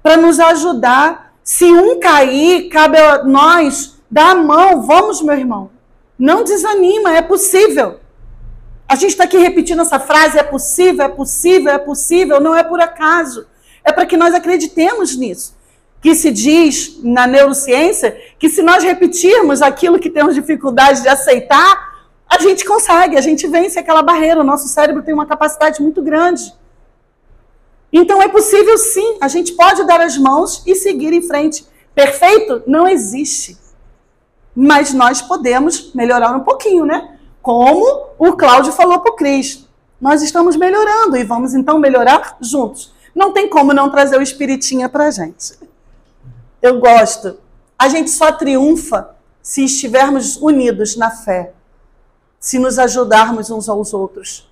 [SPEAKER 3] para nos ajudar. Se um cair, cabe a nós dar a mão. Vamos, meu irmão. Não desanima, é possível. A gente está aqui repetindo essa frase, é possível, é possível, é possível, não é por acaso. É para que nós acreditemos nisso. Que se diz na neurociência que se nós repetirmos aquilo que temos dificuldade de aceitar, a gente consegue, a gente vence aquela barreira. O nosso cérebro tem uma capacidade muito grande. Então é possível sim, a gente pode dar as mãos e seguir em frente. Perfeito? Não existe. Mas nós podemos melhorar um pouquinho, né? Como o Cláudio falou para o Cris. Nós estamos melhorando e vamos então melhorar juntos. Não tem como não trazer o espiritinha para a gente. Eu gosto. A gente só triunfa se estivermos unidos na fé. Se nos ajudarmos uns aos outros.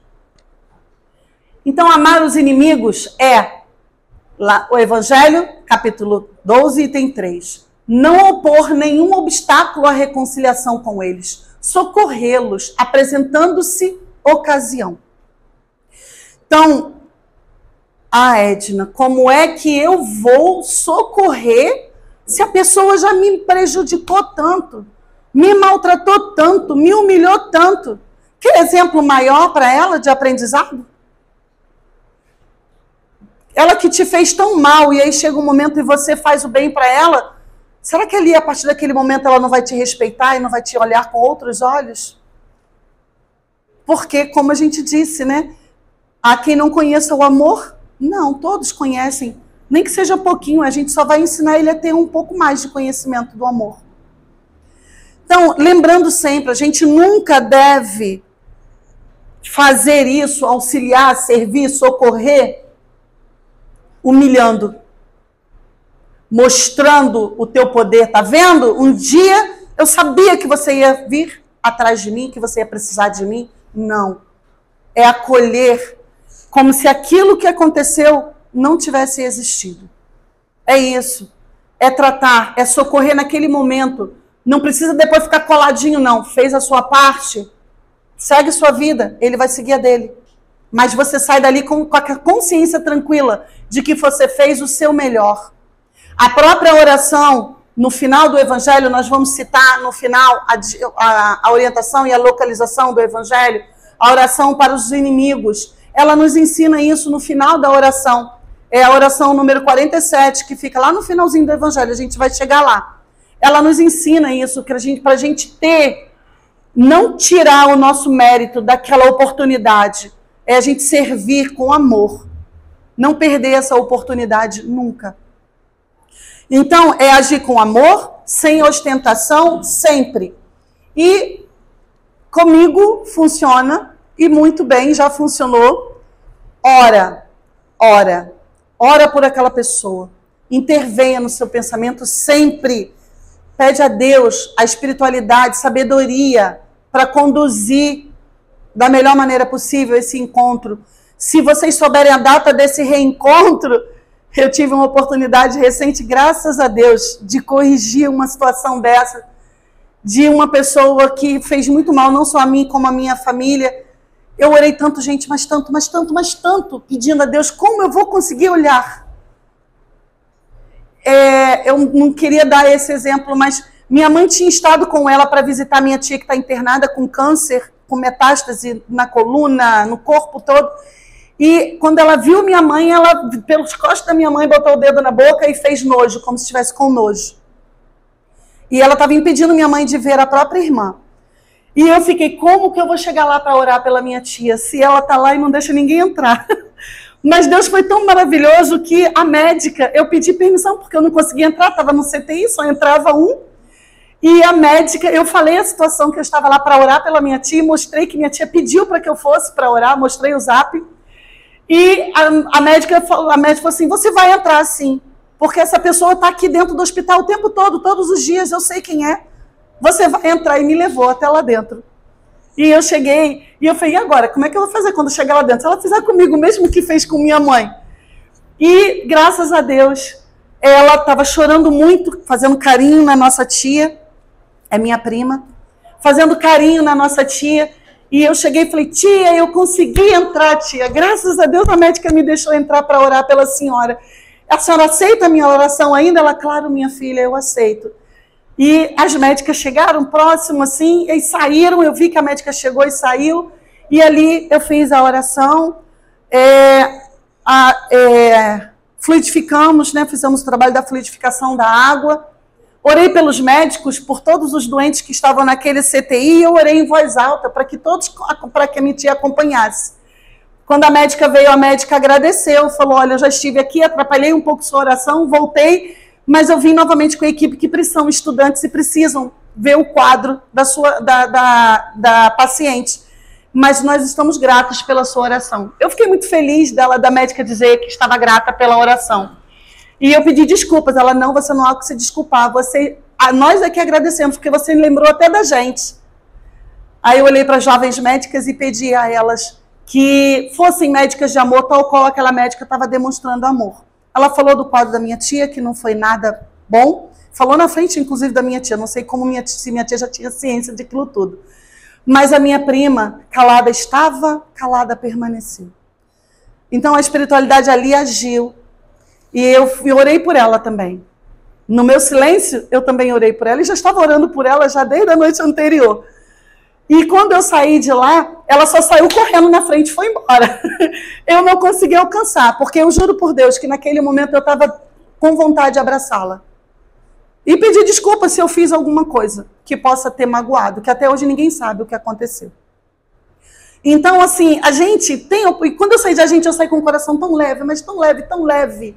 [SPEAKER 3] Então, amar os inimigos é lá, o Evangelho, capítulo 12, item 3. Não opor nenhum obstáculo à reconciliação com eles. Socorrê-los, apresentando-se ocasião. Então, Edna, como é que eu vou socorrer se a pessoa já me prejudicou tanto, me maltratou tanto, me humilhou tanto? Que exemplo maior para ela de aprendizado? Ela que te fez tão mal e aí chega um momento e você faz o bem para ela, será que ali, a partir daquele momento, ela não vai te respeitar e não vai te olhar com outros olhos? Porque, como a gente disse, né? Há quem não conheça o amor? Não, todos conhecem. Nem que seja pouquinho, a gente só vai ensinar ele a ter um pouco mais de conhecimento do amor. Então, lembrando sempre, a gente nunca deve fazer isso, auxiliar, servir, socorrer, humilhando, mostrando o teu poder. Tá vendo? Um dia eu sabia que você ia vir atrás de mim, que você ia precisar de mim. Não. É acolher como se aquilo que aconteceu não tivesse existido. É isso. É tratar, é socorrer naquele momento. Não precisa depois ficar coladinho, não. Fez a sua parte, segue sua vida, ele vai seguir a dele. Mas você sai dali com a consciência tranquila de que você fez o seu melhor. A própria oração, no final do Evangelho, nós vamos citar no final a orientação e a localização do Evangelho, a oração para os inimigos. Ela nos ensina isso no final da oração. É a oração número 47, que fica lá no finalzinho do Evangelho, a gente vai chegar lá. Ela nos ensina isso, para a gente ter, não tirar o nosso mérito daquela oportunidade, é a gente servir com amor. Não perder essa oportunidade nunca. Então, é agir com amor, sem ostentação, sempre. E comigo funciona, e muito bem, já funcionou. Ora por aquela pessoa. Intervenha no seu pensamento sempre. Pede a Deus a espiritualidade, sabedoria, para conduzir da melhor maneira possível esse encontro. Se vocês souberem a data desse reencontro, eu tive uma oportunidade recente, graças a Deus, de corrigir uma situação dessa, de uma pessoa que fez muito mal, não só a mim, como a minha família. Eu orei tanto, gente, mas tanto, pedindo a Deus, como eu vou conseguir olhar? Eu não queria dar esse exemplo, mas minha mãe tinha estado com ela para visitar minha tia que está internada com câncer, com metástase na coluna, no corpo todo. E quando ela viu minha mãe, ela, pelos costas da minha mãe, botou o dedo na boca e fez nojo, como se estivesse com nojo. E ela estava impedindo minha mãe de ver a própria irmã. E eu fiquei, como que eu vou chegar lá para orar pela minha tia, se ela está lá e não deixa ninguém entrar? Mas Deus foi tão maravilhoso que a médica, eu pedi permissão, porque eu não conseguia entrar, estava no CTI, só entrava um. E a médica, eu falei a situação que eu estava lá para orar pela minha tia, mostrei que minha tia pediu para que eu fosse para orar, mostrei o zap. E a médica falou assim, você vai entrar sim, porque essa pessoa está aqui dentro do hospital o tempo todo, todos os dias, eu sei quem é. Você vai entrar, e me levou até lá dentro. E eu cheguei, e eu falei, e agora? Como é que eu vou fazer quando chegar lá dentro? Se ela fizer comigo o mesmo que fez com minha mãe. E, graças a Deus, ela estava chorando muito, fazendo carinho na nossa tia, é minha prima, fazendo carinho na nossa tia. E eu cheguei e falei, tia, eu consegui entrar, tia. Graças a Deus a médica me deixou entrar para orar pela senhora. A senhora aceita a minha oração ainda? Ela, claro, minha filha, eu aceito. E as médicas chegaram próximo, assim, e saíram. Eu vi que a médica chegou e saiu. E ali eu fiz a oração. Fluidificamos, né? Fizemos o trabalho da fluidificação da água. Orei pelos médicos, por todos os doentes que estavam naquele CTI. E eu orei em voz alta para que a minha tia acompanhasse. Quando a médica veio, a médica agradeceu. Falou, olha, eu já estive aqui, atrapalhei um pouco sua oração, voltei. Mas eu vim novamente com a equipe que são estudantes e precisam ver o quadro da paciente. Mas nós estamos gratos pela sua oração. Eu fiquei muito feliz da médica dizer que estava grata pela oração. E eu pedi desculpas. Ela, não, você não há que se desculpar. Nós é que agradecemos, porque você lembrou até da gente. Aí eu olhei para as jovens médicas e pedi a elas que fossem médicas de amor, tal qual aquela médica estava demonstrando amor. Ela falou do quadro da minha tia, que não foi nada bom. Falou na frente, inclusive, da minha tia. Não sei se minha tia já tinha ciência de aquilo tudo. Mas a minha prima, calada estava, calada permaneceu. Então a espiritualidade ali agiu. E eu orei por ela também. No meu silêncio, eu também orei por ela. E já estava orando por ela já desde a noite anterior. E quando eu saí de lá, ela só saiu correndo na frente e foi embora. Eu não consegui alcançar, porque eu juro por Deus que naquele momento eu estava com vontade de abraçá-la. E pedir desculpa se eu fiz alguma coisa que possa ter magoado, que até hoje ninguém sabe o que aconteceu. Então, assim, a gente tem... E quando eu saí de eu saí com o coração tão leve, mas tão leve, tão leve.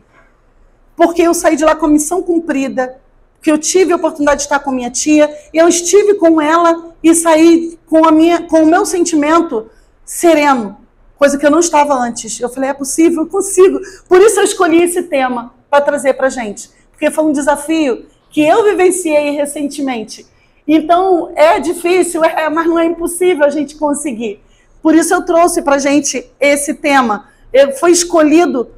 [SPEAKER 3] Porque eu saí de lá com a missão cumprida, que eu tive a oportunidade de estar com minha tia, eu estive com ela e saí com o meu sentimento sereno, coisa que eu não estava antes. Eu falei, é possível, eu consigo. Por isso eu escolhi esse tema para trazer para a gente, porque foi um desafio que eu vivenciei recentemente. Então, é difícil, mas não é impossível a gente conseguir. Por isso eu trouxe para a gente esse tema. Foi escolhido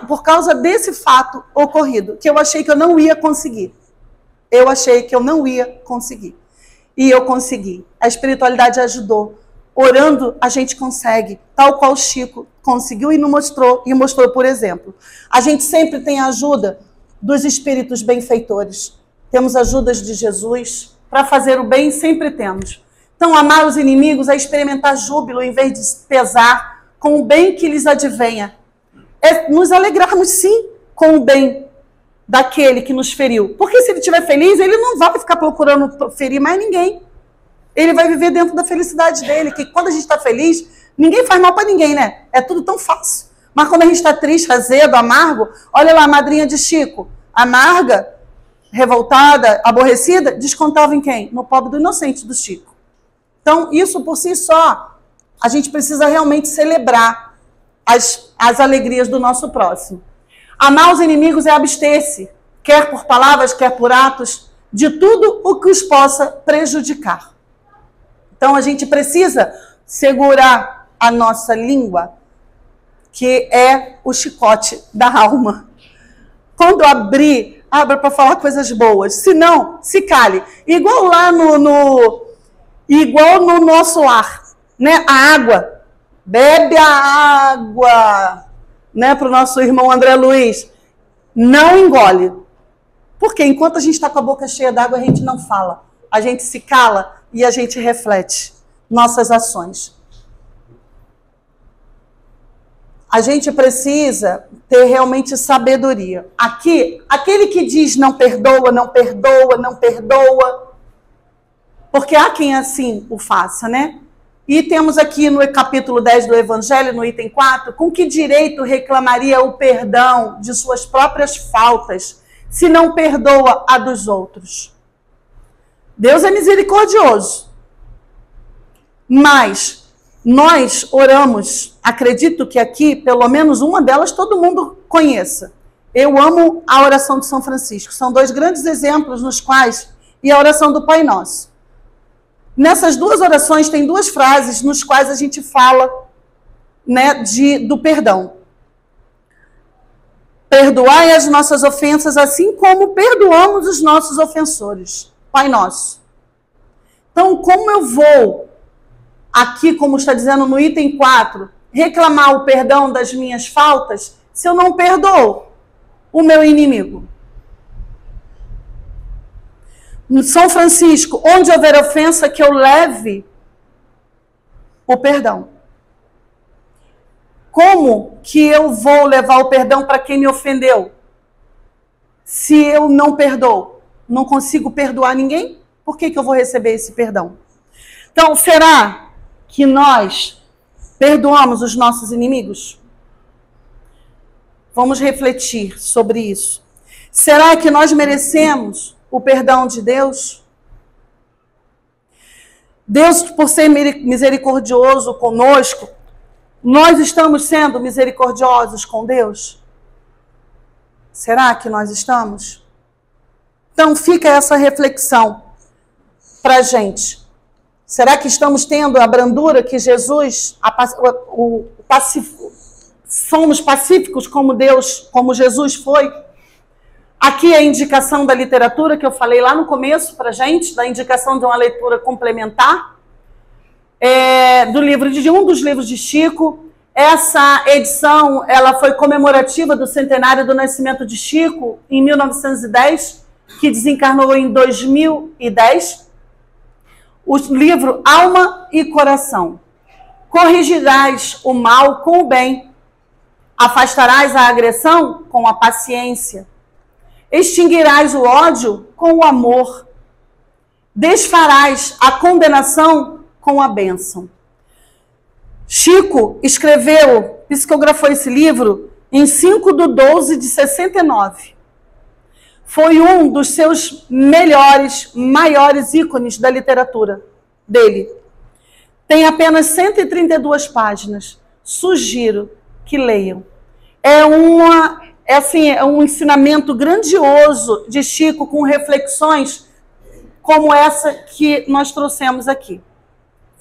[SPEAKER 3] por causa desse fato ocorrido, que eu achei que eu não ia conseguir. Eu achei que eu não ia conseguir. E eu consegui. A espiritualidade ajudou. Orando, a gente consegue. Tal qual o Chico conseguiu e mostrou por exemplo. A gente sempre tem a ajuda dos espíritos benfeitores. Temos ajudas de Jesus. Para fazer o bem, sempre temos. Então, amar os inimigos é experimentar júbilo em vez de pesar com o bem que lhes advenha. É nos alegrarmos, sim, com o bem daquele que nos feriu. Porque se ele estiver feliz, ele não vai ficar procurando ferir mais ninguém. Ele vai viver dentro da felicidade dele, que quando a gente está feliz, ninguém faz mal para ninguém, né? É tudo tão fácil. Mas quando a gente está triste, azedo, amargo, olha lá a madrinha de Chico, amarga, revoltada, aborrecida, descontava em quem? No pobre do inocente do Chico. Então, isso por si só, a gente precisa realmente celebrar as alegrias do nosso próximo. Amar os inimigos é abster-se, quer por palavras, quer por atos, de tudo o que os possa prejudicar. Então a gente precisa segurar a nossa língua, que é o chicote da alma. Quando abra para falar coisas boas. Se não, se cale. Igual lá igual no nosso lar, né? A água. Bebe a água, né, para o nosso irmão André Luiz. Não engole. Porque enquanto a gente está com a boca cheia d'água, a gente não fala. A gente se cala e a gente reflete nossas ações. A gente precisa ter realmente sabedoria. Aqui, aquele que diz não perdoa, não perdoa, não perdoa, porque há quem assim o faça, né? E temos aqui no capítulo 10 do Evangelho, no item 4, com que direito reclamaria o perdão de suas próprias faltas, se não perdoa a dos outros? Deus é misericordioso. Mas nós oramos, acredito que aqui, pelo menos uma delas, todo mundo conheça. Eu amo a oração de São Francisco. São dois grandes exemplos nos quais, e a oração do Pai Nosso. Nessas duas orações tem duas frases nos quais a gente fala, né, do perdão. Perdoai as nossas ofensas, assim como perdoamos os nossos ofensores. Pai Nosso. Então, como eu vou, aqui, como está dizendo no item 4, reclamar o perdão das minhas faltas, se eu não perdoo o meu inimigo? São Francisco, onde houver ofensa, que eu leve o perdão. Como que eu vou levar o perdão para quem me ofendeu? Se eu não perdoo, não consigo perdoar ninguém, por que eu vou receber esse perdão? Então, será que nós perdoamos os nossos inimigos? Vamos refletir sobre isso. Será que nós merecemos o perdão de Deus? Deus, por ser misericordioso conosco, nós estamos sendo misericordiosos com Deus? Será que nós estamos? Então fica essa reflexão para a gente. Será que estamos tendo a brandura que Jesus, somos pacíficos como Deus, como Jesus foi? Aqui é a indicação da literatura que eu falei lá no começo para a gente, da indicação de uma leitura complementar, do livro de um dos livros de Chico. Essa edição ela foi comemorativa do centenário do nascimento de Chico, em 1910, que desencarnou em 2010. O livro Alma e Coração. Corrigirás o mal com o bem, afastarás a agressão com a paciência, extinguirás o ódio com o amor, desfarás a condenação com a bênção. Chico escreveu, psicografou esse livro em 5/12/69. Foi um dos seus melhores, maiores ícones da literatura dele. Tem apenas 132 páginas. Sugiro que leiam. É um ensinamento grandioso de Chico, com reflexões como essa que nós trouxemos aqui.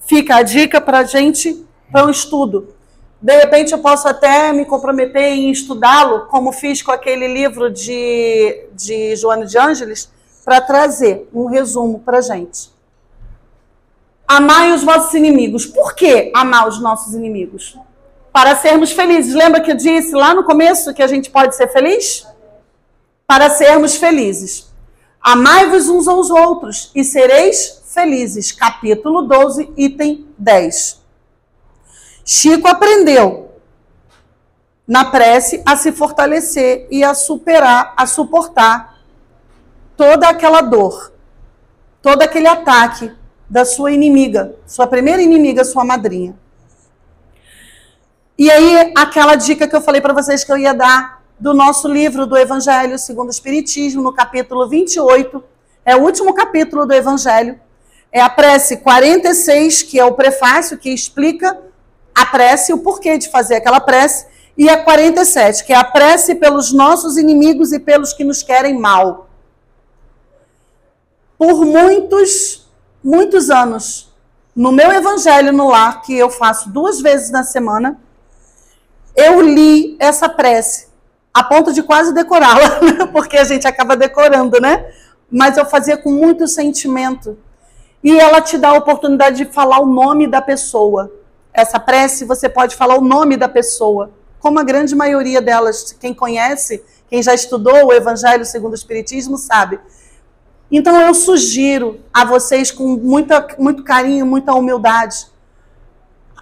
[SPEAKER 3] Fica a dica para a gente, para um estudo. De repente eu posso até me comprometer em estudá-lo, como fiz com aquele livro de Joana de Ângeles, para trazer um resumo para a gente. Amai os vossos inimigos. Por que amar os nossos inimigos? Para sermos felizes. Lembra que eu disse lá no começo que a gente pode ser feliz? Para sermos felizes. Amai-vos uns aos outros e sereis felizes. Capítulo 12, item 10. Chico aprendeu na prece a se fortalecer e a suportar toda aquela dor, todo aquele ataque da sua inimiga, sua primeira inimiga, sua madrinha. E aí, aquela dica que eu falei para vocês que eu ia dar do nosso livro do Evangelho segundo o Espiritismo, no capítulo 28, é o último capítulo do Evangelho, é a prece 46, que é o prefácio que explica a prece, o porquê de fazer aquela prece, e a 47, que é a prece pelos nossos inimigos e pelos que nos querem mal. Por muitos anos, no meu Evangelho no Lar, que eu faço 2 vezes na semana, eu li essa prece, a ponto de quase decorá-la, porque a gente acaba decorando, né? Mas eu fazia com muito sentimento. E ela te dá a oportunidade de falar o nome da pessoa. Essa prece, você pode falar o nome da pessoa, como a grande maioria delas, quem conhece, quem já estudou o Evangelho segundo o Espiritismo, sabe. Então eu sugiro a vocês, com muito carinho, muita humildade,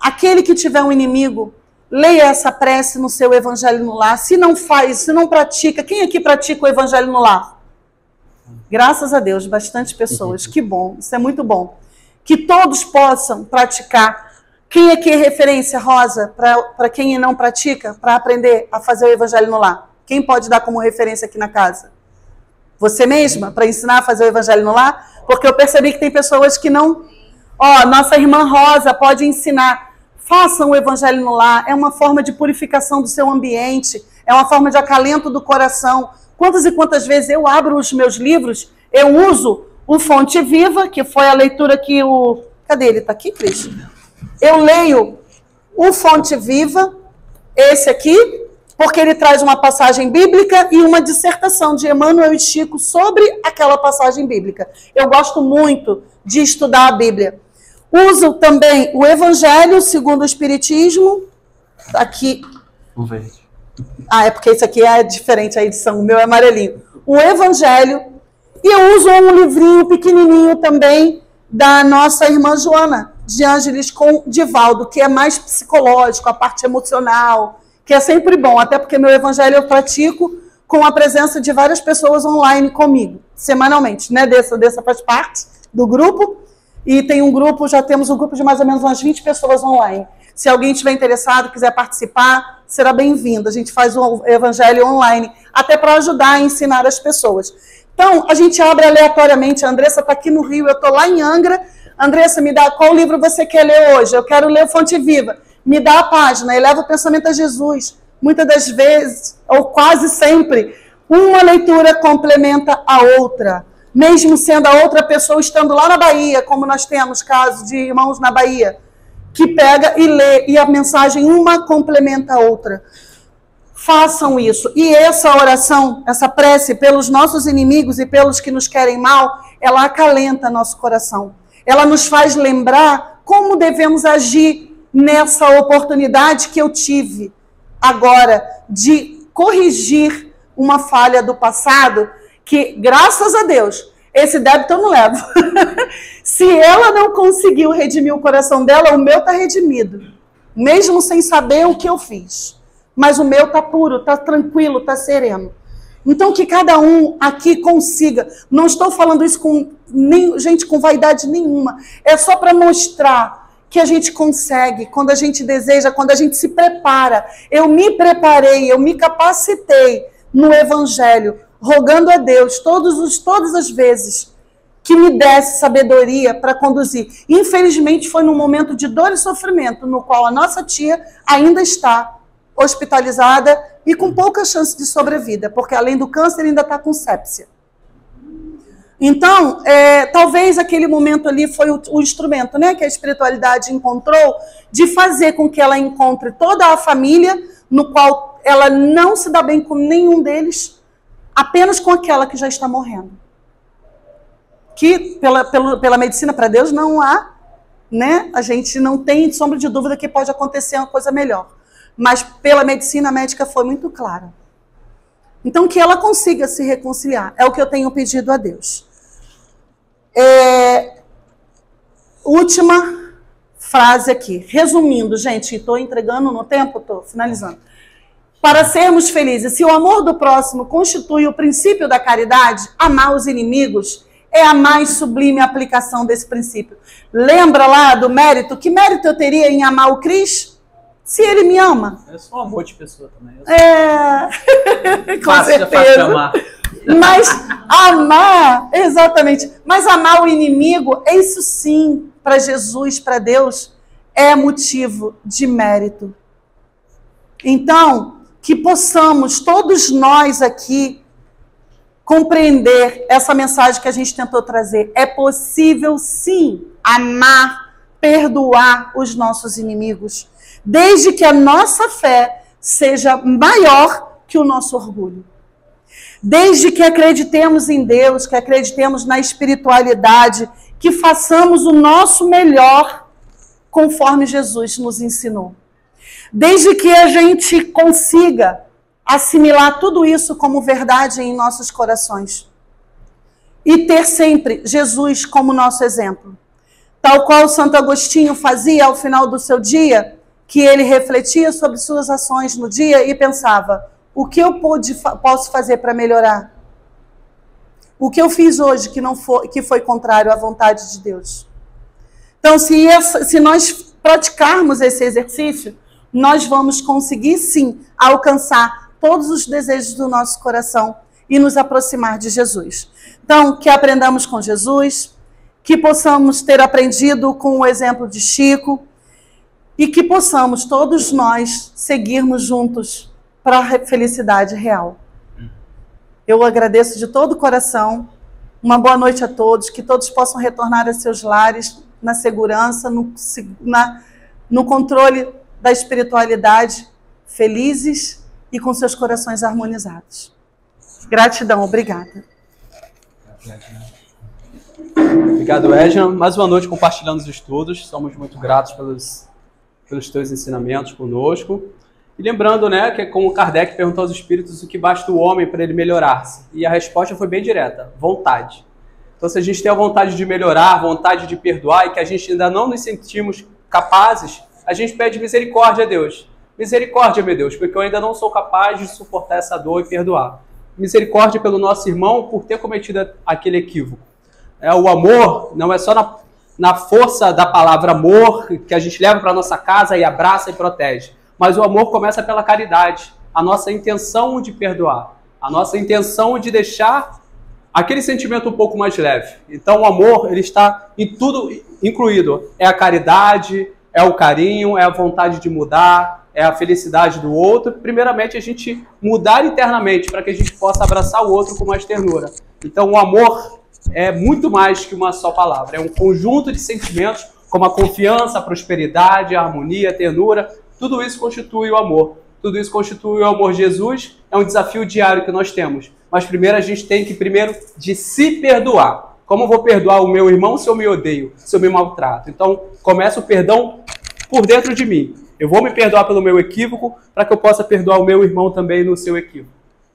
[SPEAKER 3] aquele que tiver um inimigo, leia essa prece no seu Evangelho no Lar. Se não faz, se não pratica, quem aqui pratica o Evangelho no Lar? Graças a Deus, bastante pessoas, que bom, isso é muito bom. Que todos possam praticar. Quem aqui é referência, Rosa, para quem não pratica, para aprender a fazer o Evangelho no Lar? Quem pode dar como referência aqui na casa? Você mesma, para ensinar a fazer o Evangelho no Lar? Porque eu percebi que tem pessoas que não... nossa irmã Rosa pode ensinar. Façam o Evangelho no Lar. É uma forma de purificação do seu ambiente. É uma forma de acalento do coração. Quantas e quantas vezes eu abro os meus livros, eu uso o Fonte Viva, que foi a leitura que o... Cadê ele? Está aqui, Cris? Eu leio o Fonte Viva, esse aqui, porque ele traz uma passagem bíblica e uma dissertação de Emmanuel e Chico sobre aquela passagem bíblica. Eu gosto muito de estudar a Bíblia. Uso também o Evangelho segundo o Espiritismo. Aqui.
[SPEAKER 4] O verde.
[SPEAKER 3] É porque esse aqui é diferente a edição, o meu é amarelinho. O Evangelho E eu uso um livrinho pequenininho também da nossa irmã Joana de Ângeles com Divaldo, que é mais psicológico, a parte emocional, que é sempre bom, até porque meu evangelho eu pratico com a presença de várias pessoas online comigo, semanalmente, né? Dessa faz parte do grupo, e tem um grupo, já temos um grupo de mais ou menos umas 20 pessoas online. Se alguém estiver interessado, quiser participar, será bem-vindo. A gente faz o evangelho online, até para ajudar a ensinar as pessoas. Então, a gente abre aleatoriamente. A Andressa está aqui no Rio, eu estou lá em Angra. Andressa, me dá qual livro você quer ler hoje? Eu quero ler Fonte Viva. Me dá a página, eleva o pensamento a Jesus. Muitas das vezes, ou quase sempre, uma leitura complementa a outra. Mesmo sendo a outra pessoa estando lá na Bahia, como nós temos casos de irmãos na Bahia, que pega e lê, e a mensagem uma complementa a outra. Façam isso. E essa oração, essa prece pelos nossos inimigos e pelos que nos querem mal, ela acalenta nosso coração. Ela nos faz lembrar como devemos agir nessa oportunidade que eu tive agora de corrigir uma falha do passado, que, graças a Deus, esse débito eu não levo. Se ela não conseguiu redimir o coração dela, o meu está redimido. Mesmo sem saber o que eu fiz. Mas o meu está puro, está tranquilo, está sereno. Então que cada um aqui consiga. Não estou falando isso com gente com vaidade nenhuma. É só para mostrar que a gente consegue, quando a gente deseja, quando a gente se prepara. Eu me preparei, eu me capacitei no Evangelho, rogando a Deus todas as vezes que me desse sabedoria para conduzir. Infelizmente, foi num momento de dor e sofrimento, no qual a nossa tia ainda está hospitalizada e com pouca chance de sobrevida, porque além do câncer ainda está com sepsia. Então, talvez aquele momento ali foi o instrumento, né, que a espiritualidade encontrou de fazer com que ela encontre toda a família, no qual ela não se dá bem com nenhum deles, apenas com aquela que já está morrendo. Que pela medicina, para Deus, não há, né? A gente não tem sombra de dúvida que pode acontecer uma coisa melhor. Mas pela medicina, a médica foi muito clara. Então, que ela consiga se reconciliar. É o que eu tenho pedido a Deus. Última frase aqui. Resumindo, gente, estou entregando no tempo, estou finalizando. Para sermos felizes, se o amor do próximo constitui o princípio da caridade, amar os inimigos é a mais sublime aplicação desse princípio. Lembra lá do mérito? Que mérito eu teria em amar o Cristo? Se ele me ama.
[SPEAKER 1] Eu sou um amor de pessoa também.
[SPEAKER 3] Com
[SPEAKER 1] fácil,
[SPEAKER 3] certeza.
[SPEAKER 1] Fácil de amar.
[SPEAKER 3] Mas amar, exatamente. Mas amar o inimigo, isso sim, para Jesus, para Deus, é motivo de mérito. Então, que possamos, todos nós aqui, compreender essa mensagem que a gente tentou trazer. É possível, sim, amar, perdoar os nossos inimigos, desde que a nossa fé seja maior que o nosso orgulho. Desde que acreditemos em Deus, que acreditemos na espiritualidade, que façamos o nosso melhor conforme Jesus nos ensinou. Desde que a gente consiga assimilar tudo isso como verdade em nossos corações. E ter sempre Jesus como nosso exemplo. Tal qual Santo Agostinho fazia ao final do seu dia, que ele refletia sobre suas ações no dia e pensava, o que eu posso fazer para melhorar? O que eu fiz hoje que foi contrário à vontade de Deus? Então, se nós praticarmos esse exercício, nós vamos conseguir, sim, alcançar todos os desejos do nosso coração e nos aproximar de Jesus. Então, que aprendamos com Jesus, que possamos ter aprendido com o exemplo de Chico e que possamos, todos nós, seguirmos juntos para a felicidade real. Eu agradeço de todo o coração. Uma boa noite a todos, que todos possam retornar a seus lares na segurança, no controle da espiritualidade, felizes e com seus corações harmonizados. Gratidão, obrigada.
[SPEAKER 1] Obrigado, Edna. Mais uma noite compartilhando os estudos. Somos muito gratos pelos teus ensinamentos conosco. E lembrando, né, que é como Kardec perguntou aos espíritos o que basta o homem para ele melhorar-se. E a resposta foi bem direta: vontade. Então, se a gente tem a vontade de melhorar, vontade de perdoar, e que a gente ainda não nos sentimos capazes, a gente pede misericórdia a Deus. Misericórdia, meu Deus, porque eu ainda não sou capaz de suportar essa dor e perdoar. Misericórdia pelo nosso irmão por ter cometido aquele equívoco. O amor não é só na força da palavra amor, que a gente leva para nossa casa e abraça e protege. Mas o amor começa pela caridade. A nossa intenção de perdoar. A nossa intenção de deixar aquele sentimento um pouco mais leve. Então o amor, ele está em tudo incluído. É a caridade, é o carinho, é a vontade de mudar, é a felicidade do outro. Primeiramente, a gente mudar internamente para que a gente possa abraçar o outro com mais ternura. Então o amor é muito mais que uma só palavra. É um conjunto de sentimentos como a confiança, a prosperidade, a harmonia, a ternura. Tudo isso constitui o amor. Tudo isso constitui o amor de Jesus. É um desafio diário que nós temos. Mas primeiro a gente tem que de se perdoar. Como eu vou perdoar o meu irmão se eu me odeio, se eu me maltrato? Então começa o perdão por dentro de mim. Eu vou me perdoar pelo meu equívoco para que eu possa perdoar o meu irmão também no seu equívoco.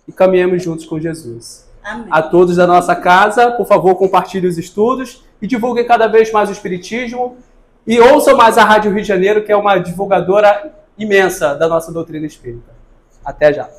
[SPEAKER 1] E caminhemos juntos com Jesus.
[SPEAKER 3] Amém.
[SPEAKER 1] A todos da nossa casa, por favor, compartilhem os estudos e divulguem cada vez mais o Espiritismo. E ouçam mais a Rádio Rio de Janeiro, que é uma divulgadora imensa da nossa doutrina espírita. Até já.